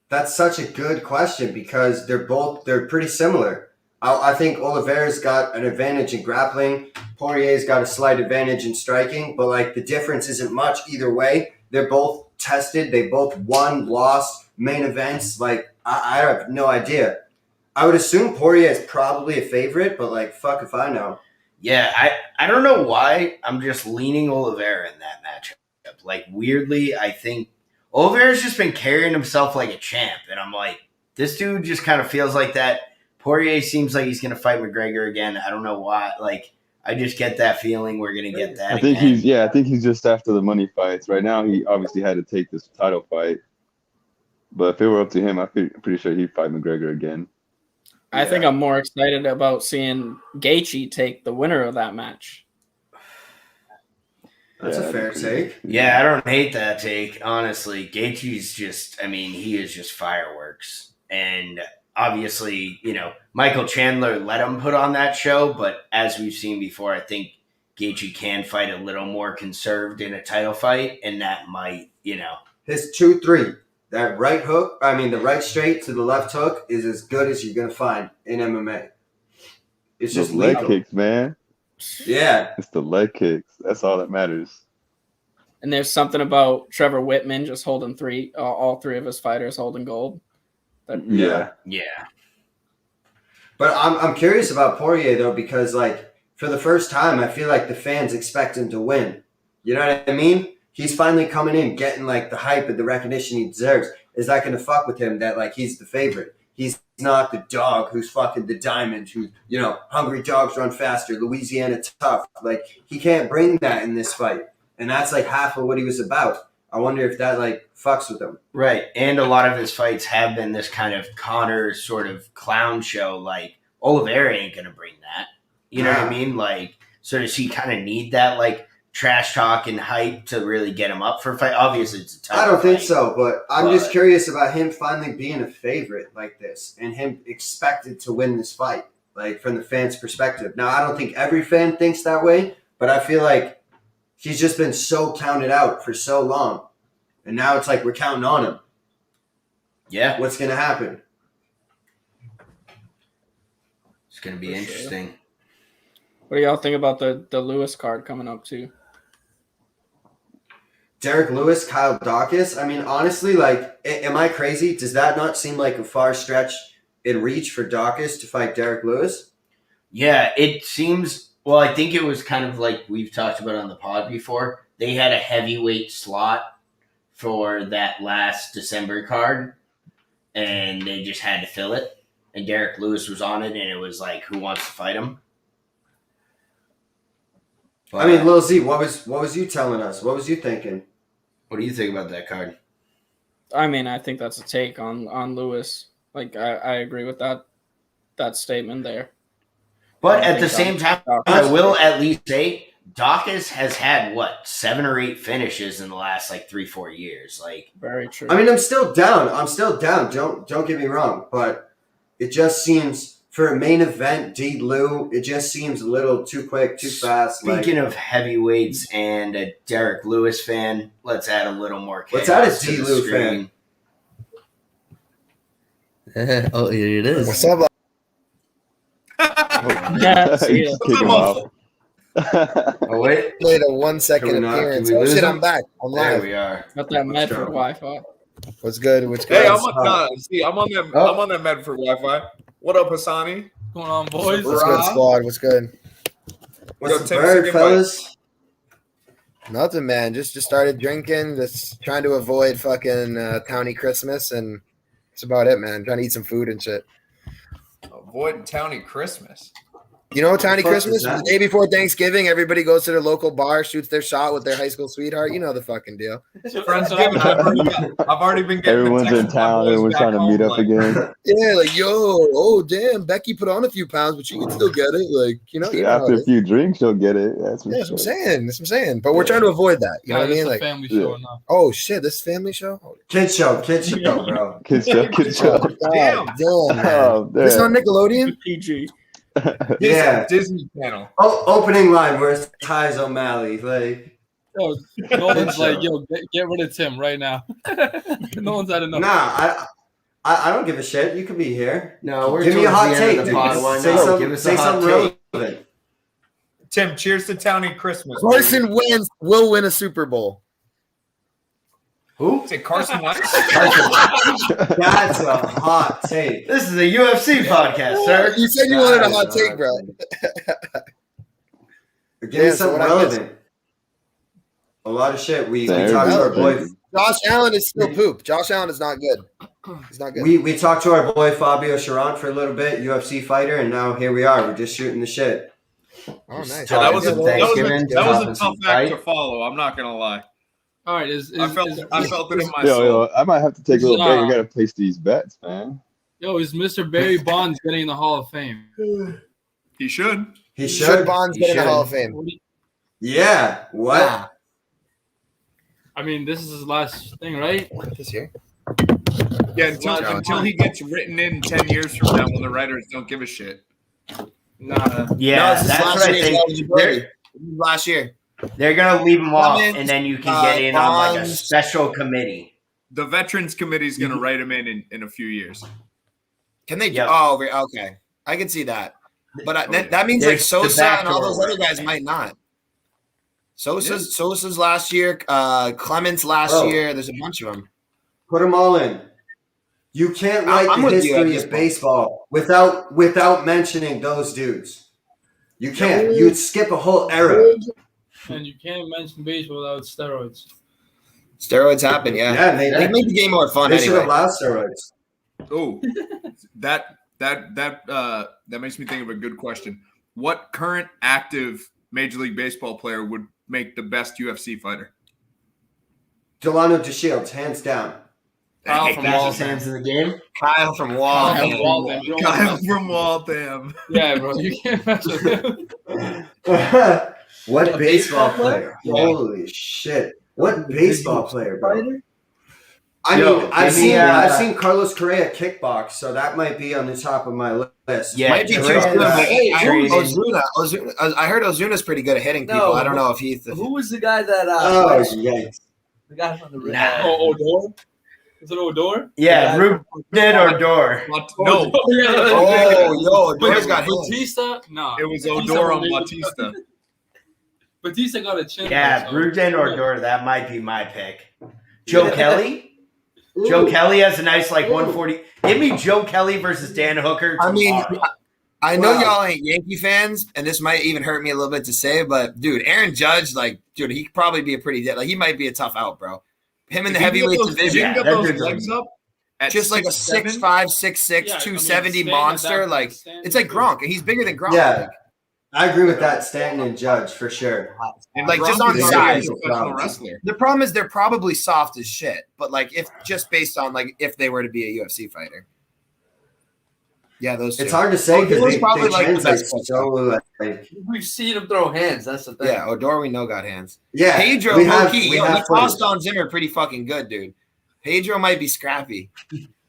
That's such a good question because they're pretty similar. I think Oliveira's got an advantage in grappling. Poirier's got a slight advantage in striking, but like the difference isn't much either way. They're both tested. They both won, lost, main events. Like I have no idea. I would assume Poirier is probably a favorite, but like fuck if I know. Yeah, I don't know why. I'm just leaning Oliveira in that matchup. Like weirdly, I think Oliveira's just been carrying himself like a champ, and I'm like, this dude just kind of feels like that. Poirier seems like he's going to fight McGregor again. I don't know why. Like, I just get that feeling we're going to get that. I think he's just after the money fights. Right now, he obviously had to take this title fight. But if it were up to him, I'm pretty sure he'd fight McGregor again. I think I'm more excited about seeing Gaethje take the winner of that match. That's a fair take. Yeah, I don't hate that take, honestly. Gaethje's just, he is just fireworks. And obviously, Michael Chandler let him put on that show, but as we've seen before, I think Gaethje can fight a little more conserved in a title fight, and that might, His 2-3, that right hook, the right straight to the left hook is as good as you're going to find in MMA. It's just leg kicks, man. Yeah. It's the leg kicks. That's all that matters. And there's something about Trevor Whitman just holding all three of his fighters holding gold. Yeah. But I'm curious about Poirier, though, because, like, for the first time, I feel like the fans expect him to win. You know what I mean? He's finally coming in, getting, like, the hype and the recognition he deserves. Is that going to fuck with him that, like, he's the favorite? He's not the dog who's fucking the diamond, who, hungry dogs run faster, Louisiana tough. Like, he can't bring that in this fight. And that's, like, half of what he was about. I wonder if that, like, fucks with him. Right. And a lot of his fights have been this kind of Connor sort of clown show. Like, Oliveira ain't going to bring that. You know what I mean? Like, so does he kind of need that, like, trash talk and hype to really get him up for a fight? Obviously, it's a title I don't think fight, so, but I'm just curious about him finally being a favorite like this and him expected to win this fight, like, from the fans' perspective. Now, I don't think every fan thinks that way, but I feel like he's just been so counted out for so long. And now it's like we're counting on him. Yeah. What's going to happen? It's going to be interesting. Sure. What do y'all think about the Lewis card coming up, too? Derek Lewis, Kyle Dawkins. Honestly, like, am I crazy? Does that not seem like a far stretch in reach for Dawkins to fight Derek Lewis? Yeah, it seems... Well, I think it was kind of like we've talked about on the pod before. They had a heavyweight slot for that last December card, and they just had to fill it. And Derek Lewis was on it, and it was like, who wants to fight him? But, Lil Z, what was you telling us? What was you thinking? What do you think about that card? I think that's a take on Lewis. Like, I agree with that statement there. But at the same time, I will at least say Dawkins has had 7 or 8 finishes in the last 3-4 years. Very true. I mean, I'm still down. Don't get me wrong, but it just seems for a main event, D. Lou, it just seems a little too quick, too fast. Speaking of heavyweights and a Derek Lewis fan, let's add a little more chaos. Let's add a D. Lou fan. Oh, here it is. What's up? See ya. Kick him off. Oh, wait. Played a 1 second appearance. Oh shit, I'm back. I'm There live. we are. Got that Medford Wi-Fi. What's good? What's Hey, good? I'm on that Medford Wi-Fi. What up, Hassani? What's going on, boys? What's good, squad? What's good? What's Yo, the Tim, bird, say fellas? Nothing, man. Just started drinking. Just trying to avoid fucking Towny Christmas, and that's about it, man. Trying to eat some food and shit. Avoid Towny Christmas. You know, Towny fuck is Christmas, that? the day before Thanksgiving, everybody goes to their local bar, shoots their shot with their high school sweetheart. You know the fucking deal. Friendsgiving. I've already been getting. Everyone's in town. Everyone's trying to meet up again. Yeah, like, yo, oh, damn, Becky put on a few pounds, but she can still get it. Like, you know how After it a is. few drinks, you'll get it. That's Yeah, that's what I'm saying. But we're Yeah. trying to avoid that. You know what I mean? It's a Like, family show now. oh, shit, this family show? Oh, Kid show, bro. Kids show. God, damn, man. Oh, This damn. on Nickelodeon? PG. Yeah. Disney Channel. Oh, opening line, where's Ty's O'Malley? Like, Yo, Nolan's like, yo, get rid of Tim right now. No one's had enough. nah, I don't give a shit. You could be here. No, we're Give me a towards hot the end take, of the dude. pod. Why Say not? some- Give us say a hot something take. relevant. Tim, cheers to Towny Christmas. Carson Wentz will win a Super Bowl. Who? Say Carson Wentz. That's a hot take. This is a UFC podcast, sir. You said you wanted a hot take, bro. Give me Yeah, so something what I missed? relevant. A lot of shit. We There talked we to our go. boy. Josh Allen is still poop. Josh Allen is not good. He's not good. We talked to our boy Fabio Charon for a little bit, UFC fighter, and now here we are. We're just shooting the shit. Oh, nice. Yeah, That was a Thanksgiving, tough some act fight. to follow. I'm not gonna lie. All right, I felt it in my Yo, soul. I might have to take a little Nah. break. I gotta place these bets, man. yo, is Mr. Barry Bonds getting in the Hall of Fame? He should. He Should should. Bonds He get in the should. Hall of Fame? What do you- Yeah. What? I mean, this is his last thing, right? This year? Yeah, until he gets written in 10 years from now when the writers don't give a shit. Nah. Yeah, No, this is that's last what I year's think. eligibility. Last year. They're gonna leave them off, Clemens, and then you can get in on like a Bonds. special committee. The Veterans Committee is gonna write him in a few years. Can they? Yep. Oh, okay. I can see that. But that means like There's the Sosa and all backdoor those other work. guys might not. Sosa's last year. Clemens last Bro. year. There's a bunch of them. Put them all in. You can't write I'm the with you at history this of point. baseball without mentioning those dudes. You can't. You'd skip a whole era. And you can't mention baseball without steroids. Steroids happen, yeah. Yeah, They make the game more fun They should anyway. have allowed steroids. Oh, that makes me think of a good question. What current active Major League Baseball player would make the best UFC fighter? Delano DeShields, hands down. Kyle from Fastest Waltham. hands in the game. Kyle from Wall. Kyle from Waltham. You don't wanna Kyle mess- from Waltham. Yeah, bro. You can't mess with him. What A baseball baseball player? player? Holy shit! What baseball player, bro? I Yo, mean, I've give me, seen Carlos Correa kickbox, so that might be on the top of my list. Yeah, Might be too trade soon, but that. hey, I heard Trade in. Ozuna. I heard Ozuna's pretty good at hitting people. No, I don't know if he's Who was the guy that? Oh played- yikes! the guy from the Nah. Oh, Odor? Is it Odor? Yeah, Ruben or Door. No, Oh, yo, Wait, Odor's got hit. Batista? No. it was Batista Odor on made- Bautista. Batista got a chin. Yeah, though, so- Ruben or Door. That might be my pick. Joe Kelly. Joe Kelly has a nice 140. Give me Joe Kelly versus Dan Hooker. I mean, tomorrow. I know Wow. y'all ain't Yankee fans, and this might even hurt me a little bit to say, but dude, Aaron Judge, he could probably be a pretty he might be a tough out, bro. Him in the heavyweight If division, you can get that those dude's legs up at just like a 6'7", 6'5", 6'6", Yeah, I mean, 270 Stanton monster. at that- Like Stanton it's like too. Gronk, and he's bigger than Gronk. Yeah, I agree with that. Stanton and Judge for sure. And Like, just Gronk on is a size. professional wrestler. The problem is they're probably soft as shit, but if just based on if they were to be a UFC fighter, Yeah, those two. It's hard to say because they the translate best so like. We've seen him throw hands. That's the thing. Yeah, Odor we know got hands. Yeah, Pedro, he tossed on Zimmer pretty fucking good, dude. Pedro might be scrappy.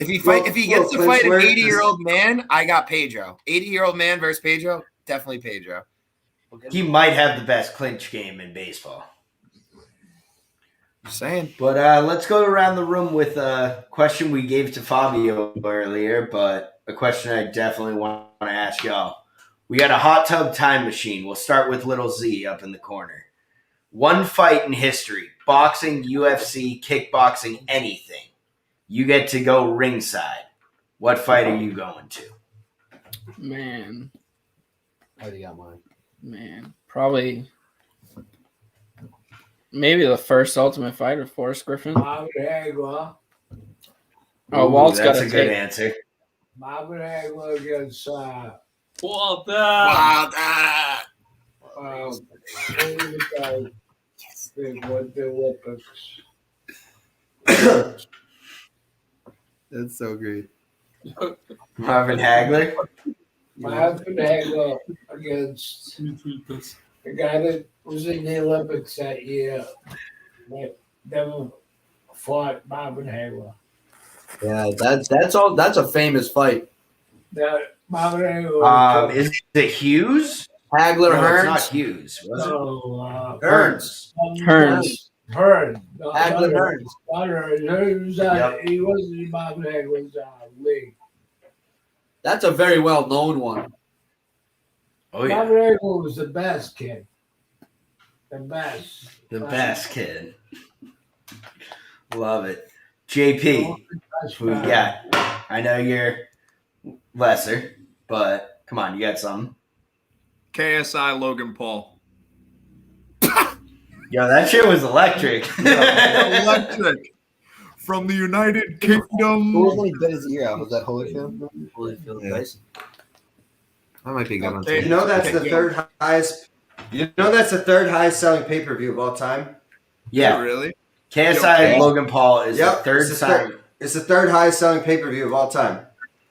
If he gets to fight an 80-year-old man, I got Pedro. 80-year-old man versus Pedro, definitely Pedro. He might have the best clinch game in baseball. Just saying. But let's go around the room with a question we gave to Fabio earlier, but a question I definitely want to ask y'all. We got a hot tub time machine. We'll start with little Z up in the corner. One fight in history, boxing, UFC, kickboxing, anything. You get to go ringside. What fight are you going to? Man. I already got mine. Man. Probably. Maybe the first Ultimate Fighter, Forrest Griffin. Oh, Walt's got a good answer. Marvin Hagler against Walter. Big Winter Olympics. That's so great. Marvin Hagler. Marvin Hagler against the guy that was in the Olympics that year. That never fought Marvin Hagler. Yeah, that's all. That's a famous fight. Marvin Hagler. Is it Hughes? Hagler, No, Hearns. it's not Hughes. Was it? No, Hearns. Hearns. Hearns. Hagler, Hearns. Hearns. He wasn't in Marvin Hagler's league. That's a very well known one. Oh yeah. Marvin Hagler was the best kid. The best. The best kid. Love it. JP, who you got? I know you're lesser, but come on, you got something. KSI Logan Paul. Yo, that shit was electric. Electric. From the United Kingdom. Who was when he bit his ear out? Was that Holyfield? Holyfield, Tyson. That might be a good one. You know that's the third highest. You know that's the third highest selling pay-per-view of all time. Yeah, really. KSI Logan Paul is the third time. It's the third highest selling pay-per-view of all time.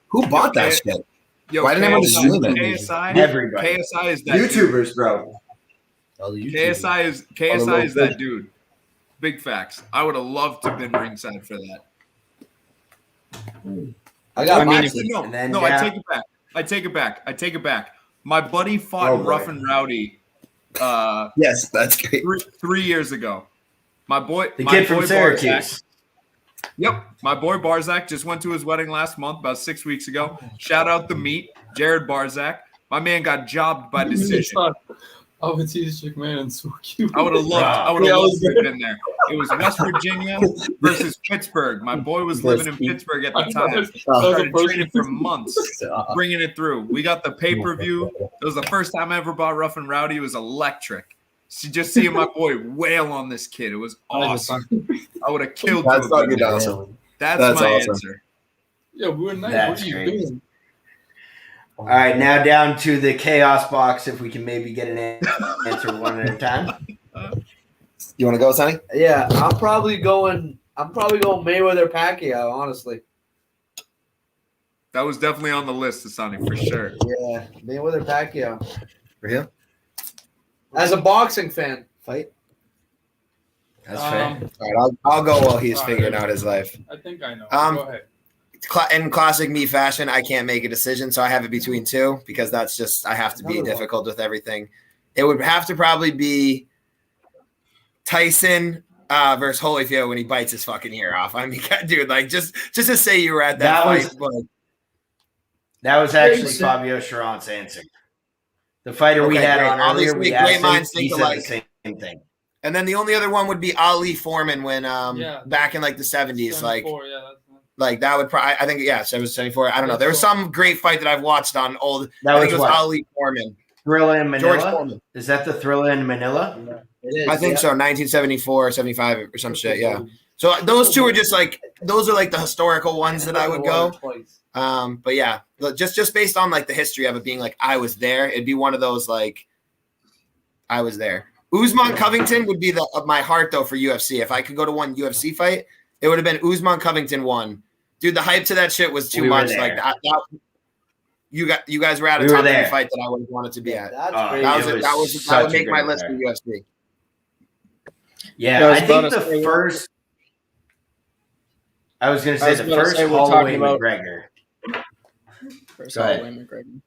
Who bought that shit? Yo, why didn't everyone stream it? KSI, Everybody. KSI is that YouTubers, dude. bro. KSI is that dude. Big facts. I would have loved to have been ringside for that. I got mine. No, I take it back. My buddy fought in Rough and Rowdy. Yes, that's great. 3 years ago. My kid from Syracuse. Yep. My boy Barzak just went to his wedding last month, about 6 weeks ago. Shout out the meat, Jared Barzak. My man got jobbed by decision. Oh, it's McMahon and so cute. I would have loved to have been there. It was West Virginia versus Pittsburgh. My boy was living in Pittsburgh at the time. Started training for months, bringing it through. We got the pay-per-view. It was the first time I ever bought Rough and Rowdy. It was electric. Just seeing my boy wail on this kid. It was awesome. I would have killed That's him. fucking awesome. That's my awesome. answer. Yeah, we were nice. That's What are great. you doing? All right, now down to the chaos box. If we can maybe get an answer one at a time. You want to go, Sonny? Yeah, I'm probably going Mayweather Pacquiao, honestly. That was definitely on the list, Asani, for sure. Yeah, Mayweather Pacquiao. For him? As a boxing fan, Fight? That's fair. All right, I'll go while he's figuring out his life. I think I know. Go ahead. In classic me fashion, I can't make a decision, so I have it between two because that's just I have to be difficult with everything. It would have to probably be Tyson versus Holyfield when he bites his fucking ear off. I mean, dude, like just to say you were at that fight. That was actually Fabio Charon's answer. The fighter we had on earlier, we asked him, he said the same thing. And then the only other one would be Ali Foreman when back in like the 70s, like that would probably I think it was 74. I don't know. There was some great fight that I've watched on old. I think it was Ali Foreman. Thrilla in Manila. George Foreman. Is that the Thrilla in Manila? it is. I think so. 1974, 75 or some shit. Yeah. So those two are just like those are like the historical ones that I would go. But yeah, just based on like the history of it being like I was there, it'd be one of those like I was there. Usman Covington would be of my heart though for UFC. If I could go to one UFC fight, it would have been Usman Covington 1. Dude, the hype to that shit was too much. Like that you guys were at a We were top 10 there. fight that I would have wanted to be at. That's Oh, crazy. That would such a make my great list card. for UFC. Yeah, I think about to say- the first. I was going to say was the about to first say we're Holloway talking about- McGregor. First Go ahead. Holloway McGregor.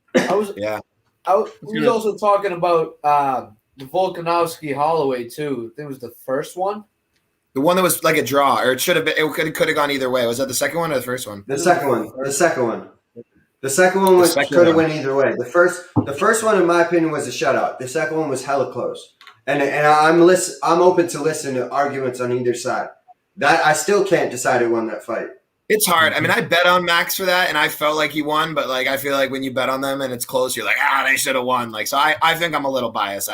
We was also talking about the Volkanovski Holloway too. I think it was the first one. The one that was like a draw, or it should have been. It could have gone either way. Was that the second one or the first one? The second one. The second one. The second one was second could have one. went either way. The first one, in my opinion, was a shutout. The second one was hella close. And I'm open to listen to arguments on either side. That I still can't decide who won that fight. It's hard. I mean, I bet on Max for that, and I felt like he won. But like, I feel like when you bet on them and it's close, you're like, they should have won. Like, so I think I'm a little biased.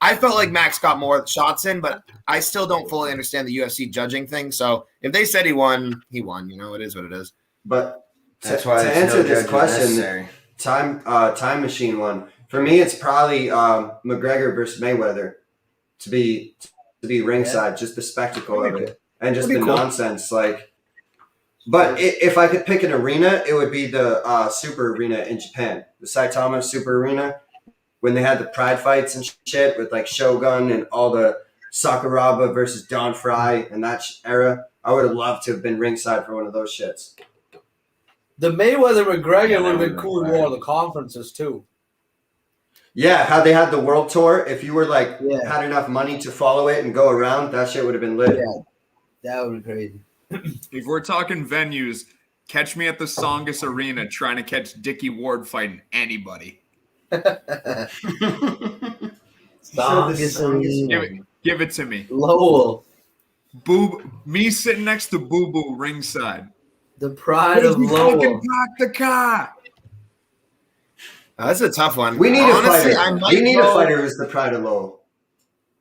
I felt like Max got more shots in, but I still don't fully understand the UFC judging thing. So if they said he won, he won. You know, it is what it is. But That's why to it's answer no this judgment question, necessary. time machine one for me. It's probably McGregor versus Mayweather to be ringside, just the spectacle of it and just the nonsense. Like, but if I could pick an arena, it would be the Super Arena in Japan, the Saitama Super Arena, when they had the Pride fights and shit with like Shogun and all the Sakuraba versus Don Fry and that era. I would have loved to have been ringside for one of those shits. The Mayweather McGregor would have been cool to go to the conferences too. Yeah, how they had the world tour. If you were like had enough money to follow it and go around, that shit would have been lit. Yeah, that would be crazy. If we're talking venues, catch me at the Songus Arena trying to catch Dickie Ward fighting anybody. Give it to me. Lowell. Me sitting next to Boo Boo ringside. The pride of Lowell. Fucking park the car. That's a tough one. We need Honestly, a fighter. We need a fighter who's the pride of Lowell.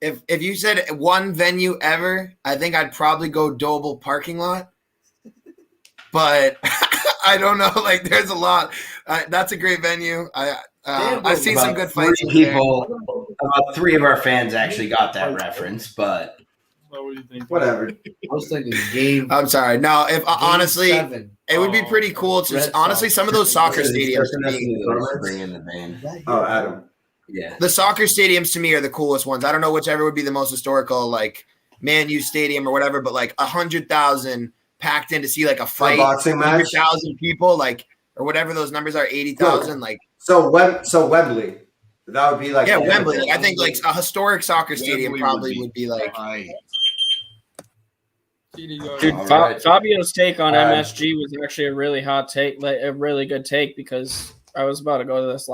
If you said one venue ever, I think I'd probably go Doble parking lot. But I don't know. Like, there's a lot. That's a great venue. I've seen some good fights. About three of our fans actually got that reference, but whatever. I was thinking game. I'm sorry. No, if honestly, 7. it would be pretty cool to honestly some of those soccer stadiums. Bring in the band. Oh, Adam. Yeah. The soccer stadiums to me are the coolest ones. I don't know whichever would be the most historical, like Man U Stadium or whatever, but like 100,000 packed in to see like a fight, boxing match, 100,000 people, like or whatever those numbers are, 80,000, like. So Wembley, that would be like Wembley. Like, I think like a historic soccer stadium probably would be like. Dude, Fabio's take on MSG was actually a really hot take, like a really good take, because I was about to go to this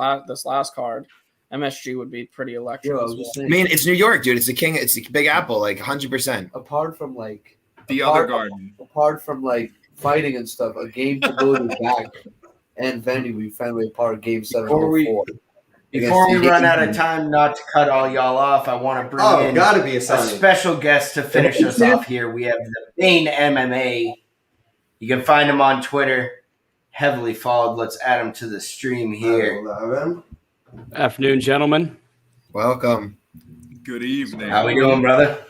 last card. MSG would be pretty electric. I mean, it's New York, dude. It's the king. It's the Big Apple, like 100%. Apart from like other garden. Apart from like fighting and stuff, a game to go to back and venue we Fenway Park Game 7. Before we run out of time, not to cut all y'all off, I want to bring in gotta be a special guest to finish us off here. We have the Bane MMA. You can find him on Twitter, heavily followed. Let's add him to the stream here. Afternoon, gentlemen. Welcome. Good evening. How we doing, brother?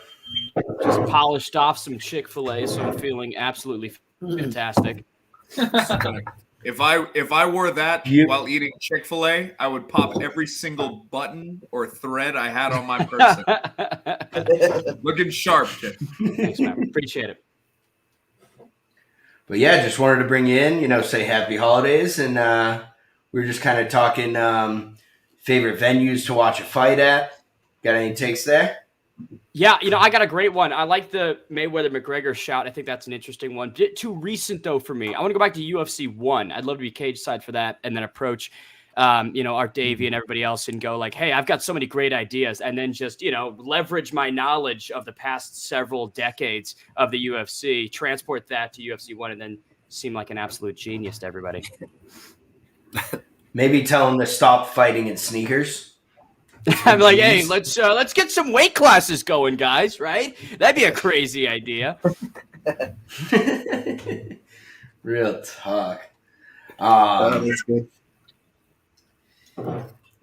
Just polished off some Chick-fil-A, so I'm feeling absolutely fantastic. If I wore that while eating Chick-fil-A, I would pop every single button or thread I had on my person. Looking sharp, kid. Thanks, man. Appreciate it. But yeah, just wanted to bring you in, say happy holidays, and we were just kind of talking favorite venues to watch a fight at. Got any takes there? Yeah, I got a great one. I like the Mayweather-McGregor shout. I think that's an interesting one. Too recent, though, for me. I want to go back to UFC 1. I'd love to be cage side for that and then approach, Art Davey and everybody else and go like, hey, I've got so many great ideas. And then just, leverage my knowledge of the past several decades of the UFC, transport that to UFC 1, and then seem like an absolute genius to everybody. Maybe tell them to stop fighting in sneakers. I'm like, hey, let's get some weight classes going, guys. Right? That'd be a crazy idea. Real talk. That's good.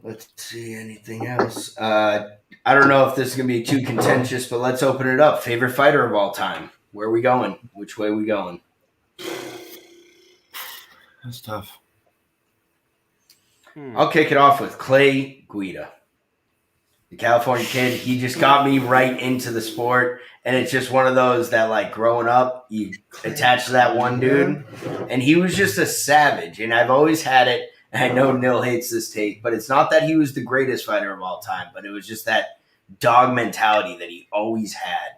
Let's see anything else. I don't know if this is gonna be too contentious, but let's open it up. Favorite fighter of all time. Where are we going? Which way are we going? That's tough. I'll kick it off with Clay Guida. The California kid, he just got me right into the sport. And it's just one of those that, like, growing up, you attach to that one dude. And he was just a savage. And I've always had it. And I know Nil hates this take, but it's not that he was the greatest fighter of all time, but it was just that dog mentality that he always had,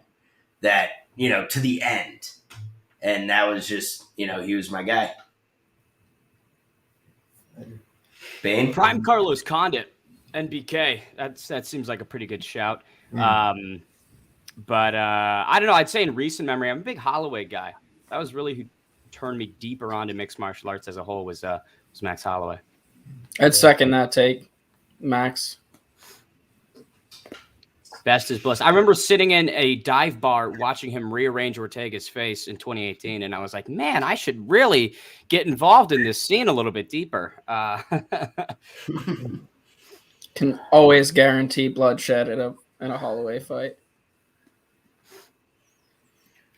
that, you know, to the end. And that was just, you know, he was my guy. Bane? Prime Carlos Condit, NBK. That seems like a pretty good shout. But I don't know. I'd say in recent memory, I'm a big Holloway guy. That was really who turned me deeper onto mixed martial arts as a whole was Max Holloway. I'd second that take, Max. Best is blessed. I remember sitting in a dive bar watching him rearrange Ortega's face in 2018, and I was like, man, I should really get involved in this scene a little bit deeper. Can always guarantee bloodshed in a Holloway fight.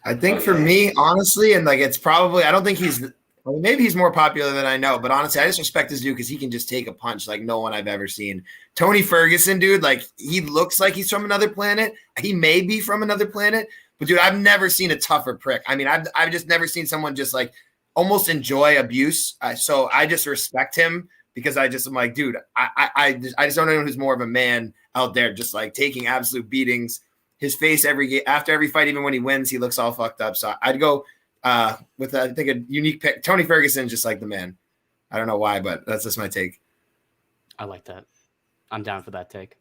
I think for me, honestly, and like it's probably, I don't think maybe he's more popular than I know, but honestly, I just respect this dude because he can just take a punch like no one I've ever seen. Tony Ferguson, dude, like he looks like he's from another planet. He may be from another planet, but dude, I've never seen a tougher prick. I mean, I've just never seen someone just like almost enjoy abuse. So I just respect him because I'm like, dude, I just don't know who's more of a man out there, just like taking absolute beatings. His face after every fight, even when he wins, he looks all fucked up. So I'd go with I think a unique pick. Tony Ferguson, just like the man. I don't know why, but that's just my take. I like that. I'm down for that take.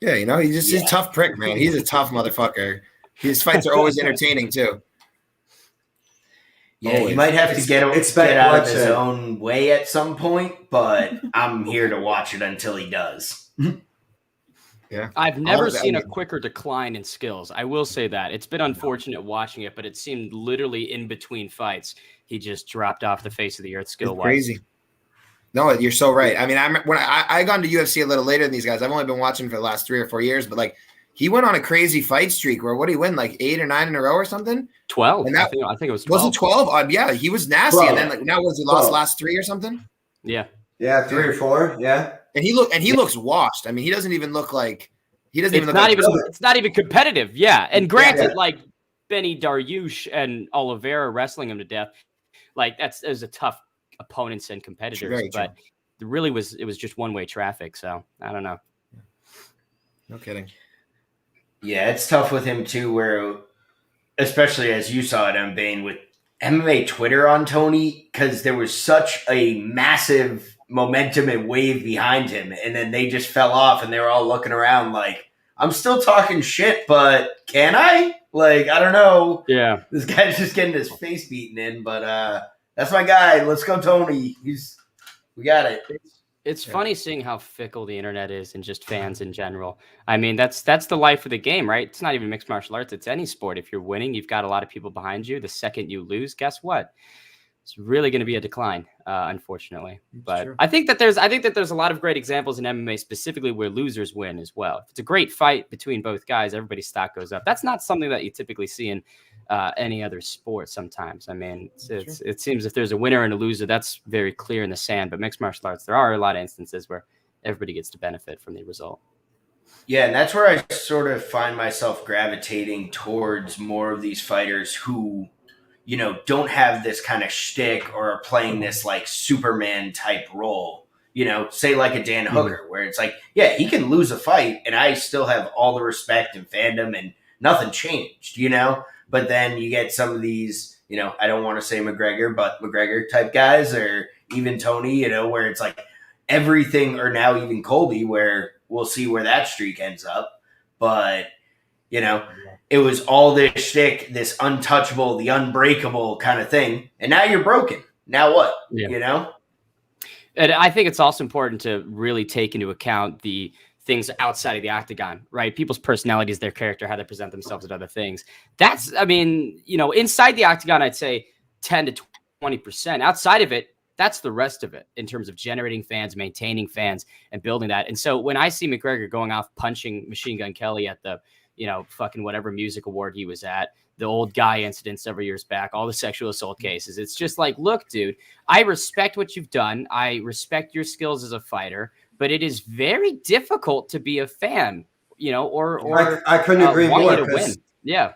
Yeah, you know, he's a tough prick, man. He's a tough motherfucker. His fights are always entertaining too. Yeah, he might have to get out of his own way at some point, but I'm here to watch it until he does. Yeah, I've never seen a quicker decline in skills. I will say that. It's been unfortunate watching it, but it seemed literally in between fights, he just dropped off the face of the earth skill-wise. Crazy. No, you're so right. I mean, when I got into UFC a little later than these guys. I've only been watching for the last 3 or 4 years, but like he went on a crazy fight streak where what did he win? Like 8 or 9 in a row or something? 12. And I think it was 12. Was it 12? Yeah, he was nasty. 12. And then like now was he lost last 3 or something? Yeah. Yeah, 3 or 4. Yeah. And he looks washed. I mean, he doesn't even look like it's not even competitive. Yeah. And granted, like Benny Dariush and Oliveira wrestling him to death, like that's a tough opponents and competitors, but it was just one-way traffic. So I don't know. No kidding. Yeah, it's tough with him too, where especially as you saw it, Bane, with MMA Twitter on Tony, because there was such a massive momentum and wave behind him, and then they just fell off, and they were all looking around like, I'm still talking shit, but can I? Like, I don't know. Yeah. This guy's just getting his face beaten in, but that's my guy. Let's go, Tony. We got it. It's funny seeing how fickle the internet is and just fans in general. I mean, that's the life of the game, right? It's not even mixed martial arts. It's any sport. If you're winning, you've got a lot of people behind you. The second you lose, guess what? It's really going to be a decline, unfortunately. But I think that there's a lot of great examples in MMA specifically where losers win as well. If it's a great fight between both guys, everybody's stock goes up. That's not something that you typically see in any other sport sometimes. I mean, it seems if there's a winner and a loser, that's very clear in the sand. But mixed martial arts, there are a lot of instances where everybody gets to benefit from the result. Yeah, and that's where I sort of find myself gravitating towards more of these fighters who, you know, don't have this kind of shtick or are playing this like Superman type role. You know, say like a Dan Hooker, where it's like, yeah, he can lose a fight and I still have all the respect and fandom and nothing changed, you know? But then you get some of these, you know, I don't want to say McGregor, but McGregor type guys, or even Tony, you know, where it's like everything, or now even Colby, where we'll see where that streak ends up. But, you know, it was all this shtick, this untouchable, the unbreakable kind of thing. And now you're broken. Now what? Yeah. You know? And I think it's also important to really take into account the things outside of the octagon, right? People's personalities, their character, how they present themselves at other things. That's, I mean, you know, inside the octagon, I'd say 10 to 20%. Outside of it, that's the rest of it in terms of generating fans, maintaining fans, and building that. And so when I see McGregor going off punching Machine Gun Kelly at the, you know, fucking whatever music award he was at, the old guy incident several years back, all the sexual assault cases. It's just like, look, dude, I respect what you've done. I respect your skills as a fighter, but it is very difficult to be a fan, or I couldn't agree more. To win. Yeah.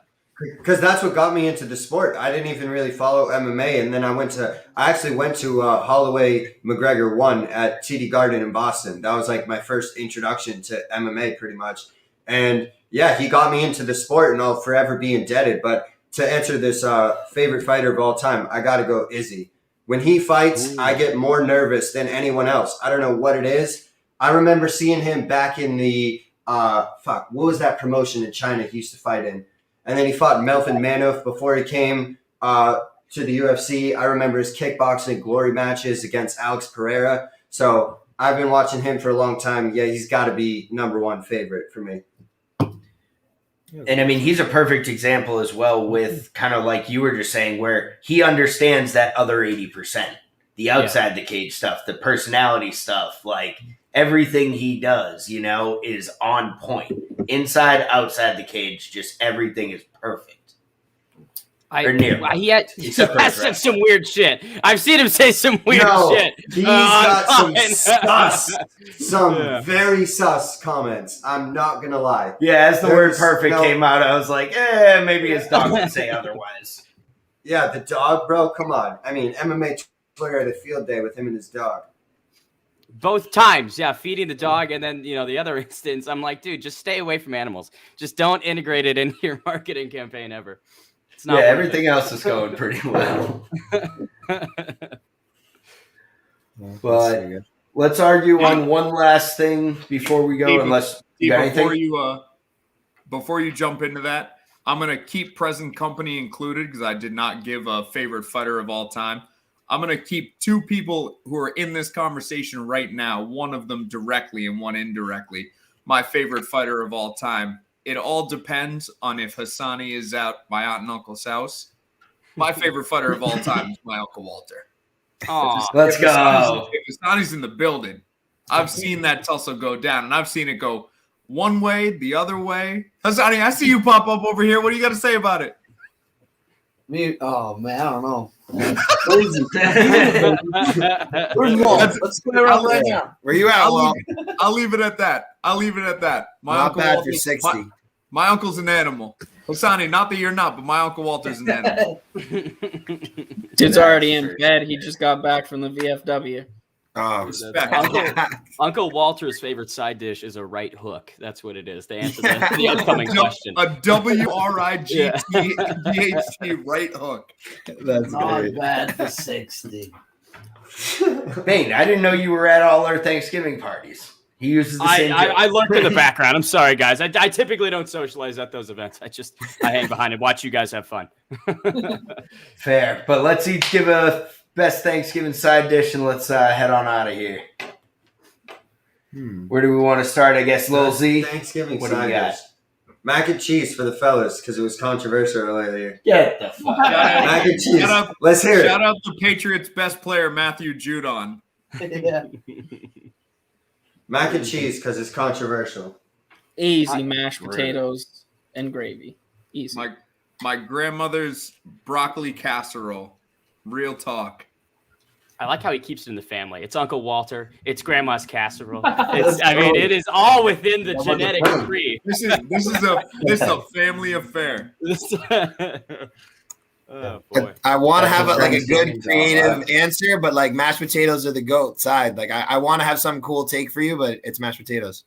Because that's what got me into the sport. I didn't even really follow MMA, and then I actually went to Holloway McGregor 1 at TD Garden in Boston. That was like my first introduction to MMA, pretty much. And yeah, he got me into the sport, and I'll forever be indebted. But to answer this favorite fighter of all time, I got to go Izzy. When he fights, I get more nervous than anyone else. I don't know what it is. I remember seeing him back in the what was that promotion in China he used to fight in? And then he fought Melvin Manoff before he came to the UFC. I remember his kickboxing glory matches against Alex Pereira. So I've been watching him for a long time. Yeah, he's got to be number one favorite for me. And I mean, he's a perfect example as well with kind of like you were just saying, where he understands that other 80%, the outside the cage stuff, the personality stuff, like everything he does, is on point. Inside, outside the cage, just everything is perfect. He has said some weird shit. I've seen him say some weird shit. He's got some very sus comments. I'm not going to lie. Yeah, as the word perfect came out, I was like, maybe his dog would say otherwise. Yeah, the dog, bro, come on. I mean, MMA Twitter had a field day with him and his dog. Both times, feeding the dog, and then the other instance, I'm like, dude, just stay away from animals. Just don't integrate it into your marketing campaign ever. It's not everything else is going pretty well. But let's argue on one last thing before we go. Unless you got anything. Before you jump into that, I'm gonna keep present company included because I did not give a favorite fighter of all time. I'm going to keep two people who are in this conversation right now, one of them directly and one indirectly, my favorite fighter of all time. It all depends on if Hassani is out my aunt and uncle's house. My favorite fighter of all time is my Uncle Walter. Oh, let's go. If Hassani's in the building, I've seen that tussle go down, and I've seen it go one way, the other way. Hassani, I see you pop up over here. What do you got to say about it? Oh, man, I don't know. Crazy. Where's Walt? Let's go around right now. Where you at, Walt? I'll leave it at that. My not Uncle bad Walter, for 60. My uncle's an animal. Hassani, not that you're not, but my Uncle Walter's an animal. Dude's already in bed. He just got back from the VFW. Oh, Uncle Walter's favorite side dish is a right hook. That's what it is. To answer the upcoming question. A WRIGT right hook. That's not bad for 60. Bane, I didn't know you were at all our Thanksgiving parties. He uses the same I lurked in the background. I'm sorry, guys. I typically don't socialize at those events. I hang behind and watch you guys have fun. Fair. But let's each give a best Thanksgiving side dish, and let's head on out of here. Where do we want to start? I guess Lil Z. Thanksgiving side dish. Mac and cheese for the fellas because it was controversial earlier. Get the fuck out. Mac and cheese. Let's hear it. Shout out to Patriots' best player, Matthew Judon. Mac and cheese because it's controversial. Easy mashed potatoes and gravy. Easy. My grandmother's broccoli casserole. Real talk. I like how he keeps it in the family. It's Uncle Walter. It's Grandma's casserole. It is all within the genetic tree. This is a family affair. Oh, boy. I want to have a good creative answer, but like mashed potatoes are the GOAT side. Like I want to have some cool take for you, but it's mashed potatoes.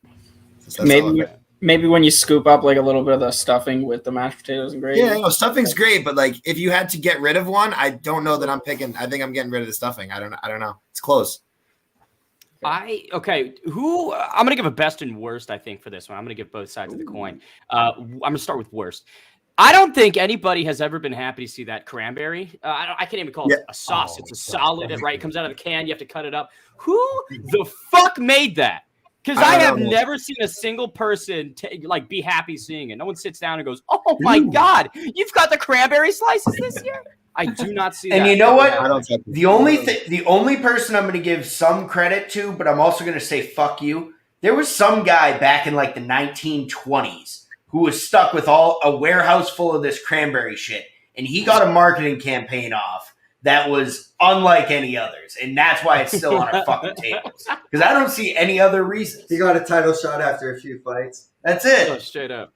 Maybe when you scoop up like a little bit of the stuffing with the mashed potatoes and gravy. Yeah, no, stuffing's great, but like if you had to get rid of one, I don't know that I'm picking. I think I'm getting rid of the stuffing. I don't know. It's close. I'm gonna give a best and worst, I think, for this one. I'm gonna give both sides of the coin. I'm gonna start with worst. I don't think anybody has ever been happy to see that cranberry. I can't even call it a sauce. It's a solid, right? It comes out of the can. You have to cut it up. Who the fuck made that? Because I have never seen a single person be happy seeing it. No one sits down and goes, "Oh my God, you've got the cranberry slices this year." I do not see that. And you know what? The only person I'm going to give some credit to, but I'm also going to say fuck you. There was some guy back in like the 1920s who was stuck with a warehouse full of this cranberry shit, and he got a marketing campaign off that was unlike any others, and that's why it's still on our fucking tables. Because I don't see any other reasons. He got a title shot after a few fights. That's it. Oh, straight up.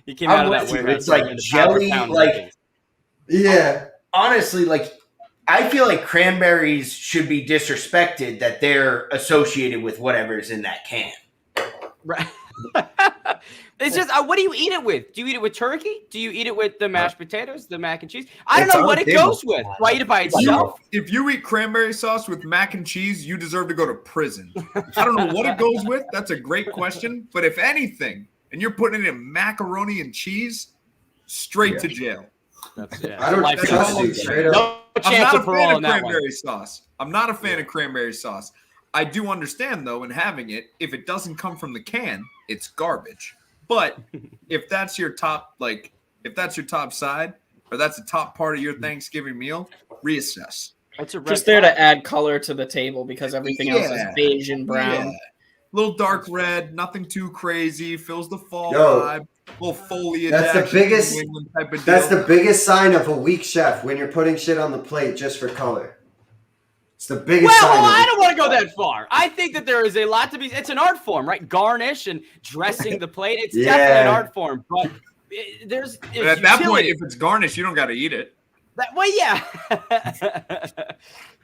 He came out of that warehouse. It's like jelly, like yeah. Honestly, like I feel like cranberries should be disrespected that they're associated with whatever's in that can. Right. It's just, what do you eat it with? Do you eat it with turkey? Do you eat it with the mashed potatoes, the mac and cheese? I don't know what it goes with. Do I eat it by itself? If you eat cranberry sauce with mac and cheese, you deserve to go to prison. I don't know what it goes with. That's a great question. But if anything, and you're putting it in macaroni and cheese, straight to jail. I don't trust you. Straight up. I'm not a fan of cranberry sauce. I'm not a fan of cranberry sauce. I do understand, though, in having it, if it doesn't come from the can, it's garbage. But if that's your top, like, if that's your top side, or that's the top part of your Thanksgiving meal, reassess. Just there to add color to the table because everything else is beige and brown. Yeah. Little dark red, nothing too crazy, fills the fall vibe. Little foliage. That's the biggest. That's the biggest sign of a weak chef when you're putting shit on the plate just for color. It's the biggest. Well, I don't want to go that far. I think that there is a lot to be. It's an art form, right? Garnish and dressing the plate. It's definitely an art form, but there's. But at that point, if it's garnish, you don't got to eat it. Well, yeah.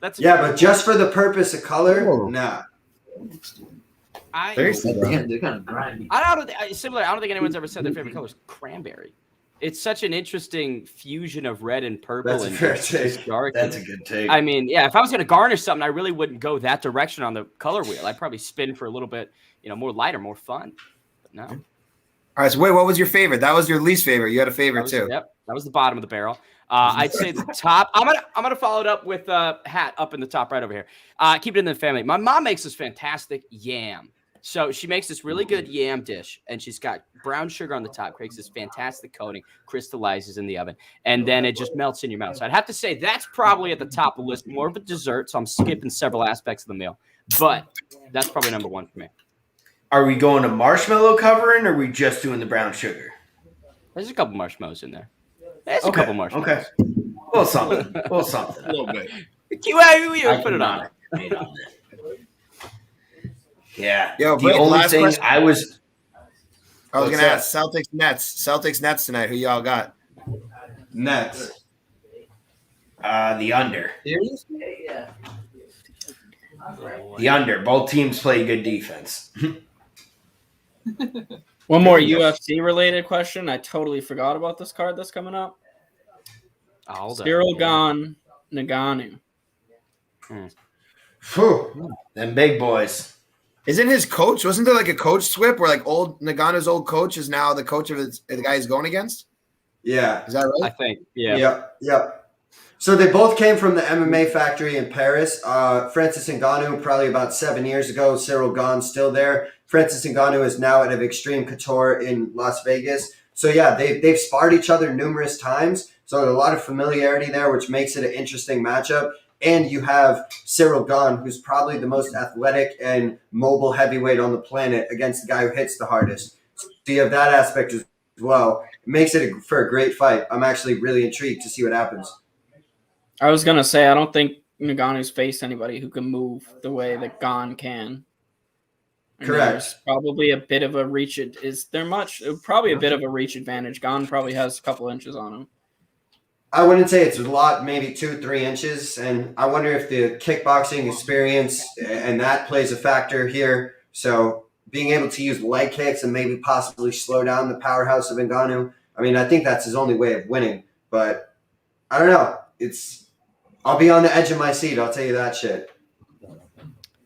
That's but just for the purpose of color, nah. They're kind of grimy. I don't think anyone's ever said their favorite color is cranberry. It's such an interesting fusion of red and purple. That's a fair take. Dark. That's a good take. I mean, yeah, if I was going to garnish something, I really wouldn't go that direction on the color wheel. I'd probably spin for a little bit, more lighter, more fun. But no. All right, so wait, what was your favorite? That was your least favorite. You had a favorite too. Yep, that was the bottom of the barrel. I'd say the top. I'm gonna follow it up with hat up in the top right over here. Keep it in the family. My mom makes this fantastic yam. So she makes this really good yam dish, and she's got brown sugar on the top, creates this fantastic coating, crystallizes in the oven, and then it just melts in your mouth. So I'd have to say that's probably at the top of the list, more of a dessert, so I'm skipping several aspects of the meal. But that's probably number one for me. Are we going to marshmallow covering, or are we just doing the brown sugar? There's a couple marshmallows in there. There's a couple marshmallows. Okay. A little something. A little bit. Put it on. Yeah. Yo, the only thing question. I was going to ask Celtics Nets tonight. Who y'all got? Nets. The under. Yeah. The under. Both teams play good defense. One more UFC related question. I totally forgot about this card that's coming up. Cyril Gane Ngannou. Them big boys. Isn't his coach? Wasn't there like a coach swip where like old Nagano's old coach is now the coach of the guy he's going against? Yeah. Is that right? I think. Yeah. Yep. So they both came from the MMA factory in Paris. Francis Ngannou probably about 7 years ago. Cyril Gane's still there. Francis Ngannou is now at Extreme Couture in Las Vegas. So yeah, they've sparred each other numerous times. So a lot of familiarity there, which makes it an interesting matchup. And you have Cyril Gane, who's probably the most athletic and mobile heavyweight on the planet against the guy who hits the hardest. So you have that aspect as well. It makes it for a great fight. I'm actually really intrigued to see what happens. I was going to say, I don't think Ngannou's faced anybody who can move the way that Gane can. And correct. There's probably a bit of a reach. Probably a bit of a reach advantage. Gane probably has a couple inches on him. I wouldn't say it's a lot, maybe 2-3 inches. And I wonder if the kickboxing experience and that plays a factor here. So being able to use leg kicks and maybe possibly slow down the powerhouse of Ngannou. I mean, I think that's his only way of winning. But I don't know. I'll be on the edge of my seat. I'll tell you that shit.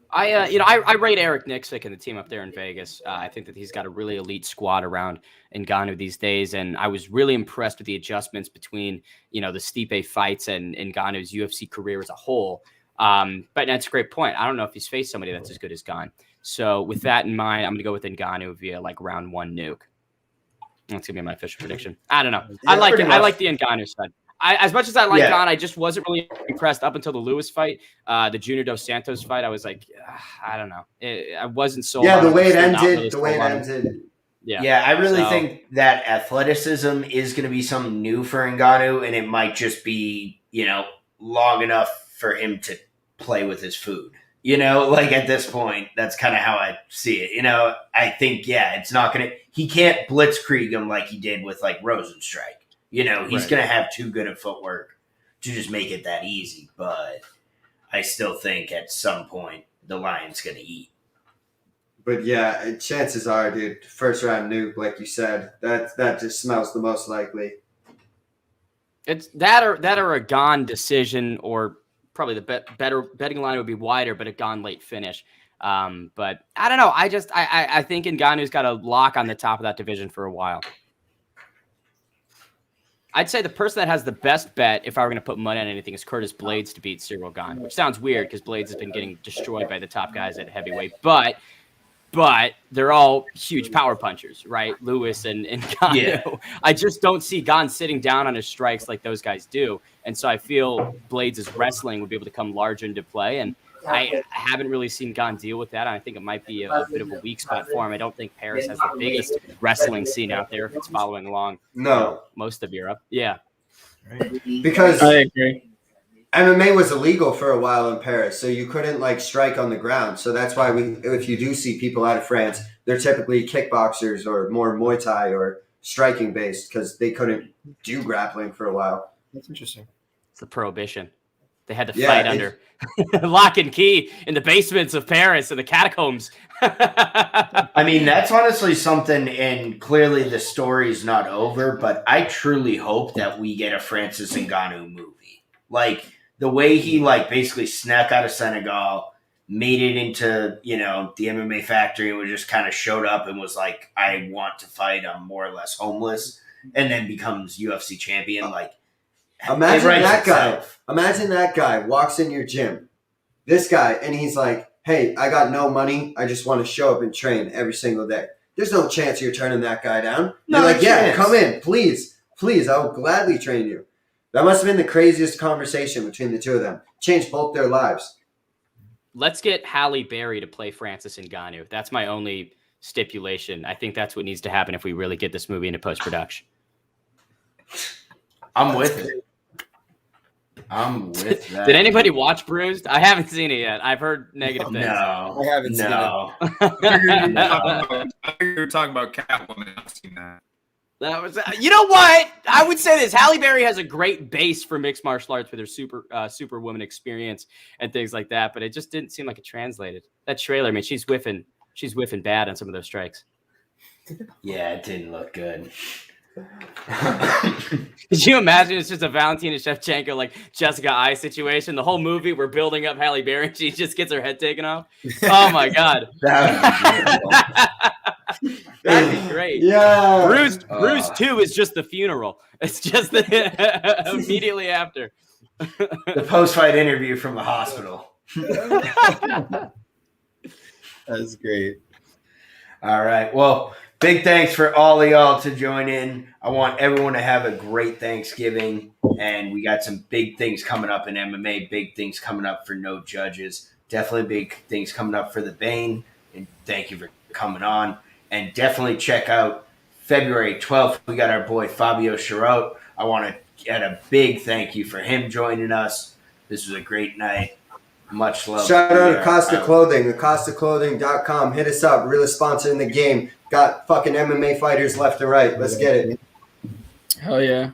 I rate Eric Nixick and the team up there in Vegas. I think that he's got a really elite squad around Ngannou these days, and I was really impressed with the adjustments between the Stipe fights and Ngannou's UFC career as a whole. But that's a great point. I don't know if he's faced somebody that's as good as Gane. So with that in mind, I'm going to go with Ngannou via like round one nuke. That's going to be my official prediction. I don't know. Yeah, I like the Ngannou side. As much as I like Gane, I just wasn't really impressed up until the Lewis fight, the Junior Dos Santos fight. I was like, I don't know. I wasn't sold. Yeah, on the way it still not ended. really The way it sold on ended. Yeah, I really think that athleticism is going to be something new for Ngannou, and it might just be, long enough for him to play with his food. At this point, that's kind of how I see it. I think, it's not going to – he can't blitzkrieg him like he did with, Rosenstrike. He's going to have too good of footwork to just make it that easy. But I still think at some point the Lion's going to eat. But yeah, chances are, dude, first round nuke, like you said, that just smells the most likely. It's that or a Gane decision, or probably the better betting line would be wider, but a Gane late finish. But I don't know. I think Ngannou's got a lock on the top of that division for a while. I'd say the person that has the best bet, if I were going to put money on anything, is Curtis Blades to beat Cyril Gane, which sounds weird because Blades has been getting destroyed by the top guys at heavyweight. But they're all huge power punchers, right? Lewis and Ngannou. Yeah. I just don't see Gane sitting down on his strikes like those guys do. And so I feel Blades' wrestling would be able to come large into play. And I haven't really seen Gane deal with that. I think it might be a bit of a weak spot for him. I don't think Paris has the biggest wrestling scene out there if it's following along most of Europe. Yeah. Because I agree. MMA was illegal for a while in Paris, so you couldn't strike on the ground. So that's why if you do see people out of France, they're typically kickboxers or more Muay Thai or striking based because they couldn't do grappling for a while. That's interesting. It's the prohibition. They had to fight under lock and key in the basements of Paris and the catacombs. I mean, that's honestly something, and clearly the story's not over, but I truly hope that we get a Francis Ngannou movie. The way he basically snuck out of Senegal, made it into, the MMA factory, and just kind of showed up and was like, I want to fight, I'm more or less homeless, and then becomes UFC champion. Imagine that guy. Imagine that guy walks in your gym. This guy, and he's like, hey, I got no money. I just want to show up and train every single day. There's no chance you're turning that guy down. You're like, yeah, come in, please. I will gladly train you. That must have been the craziest conversation between the two of them. Changed both their lives. Let's get Halle Berry to play Francis Ngannou. That's my only stipulation. I think that's what needs to happen if we really get this movie into post-production. I'm with it. I'm with that. Did anybody watch Bruised? I haven't seen it yet. I've heard negative things. No. I haven't seen it. I think you're talking about Catwoman. I've seen that. That was, you know what? I would say this. Halle Berry has a great base for mixed martial arts with her superwoman experience and things like that, but it just didn't seem like it translated. That trailer, man, she's whiffing bad on some of those strikes. Yeah, it didn't look good. Could you imagine it's just a Valentina Shevchenko Jessica Ai situation? The whole movie we're building up Halle Berry, she just gets her head taken off. Oh my god, that'd be great. Yeah, Bruised 2 is just the funeral. It's just immediately after the post-fight interview from the hospital. That's great. All right, well. Big thanks for all of y'all to join in. I want everyone to have a great Thanksgiving, and we got some big things coming up in MMA, big things coming up for No Judges, definitely big things coming up for the Bane, and thank you for coming on. And definitely check out February 12th. We got our boy Fabio Charon. I want to get a big thank you for him joining us. This was a great night. Much love. Shout out to Acosta Clothing, AcostaClothing.com. Hit us up. Really sponsoring the game. Got fucking MMA fighters left and right. Let's get it. Hell yeah.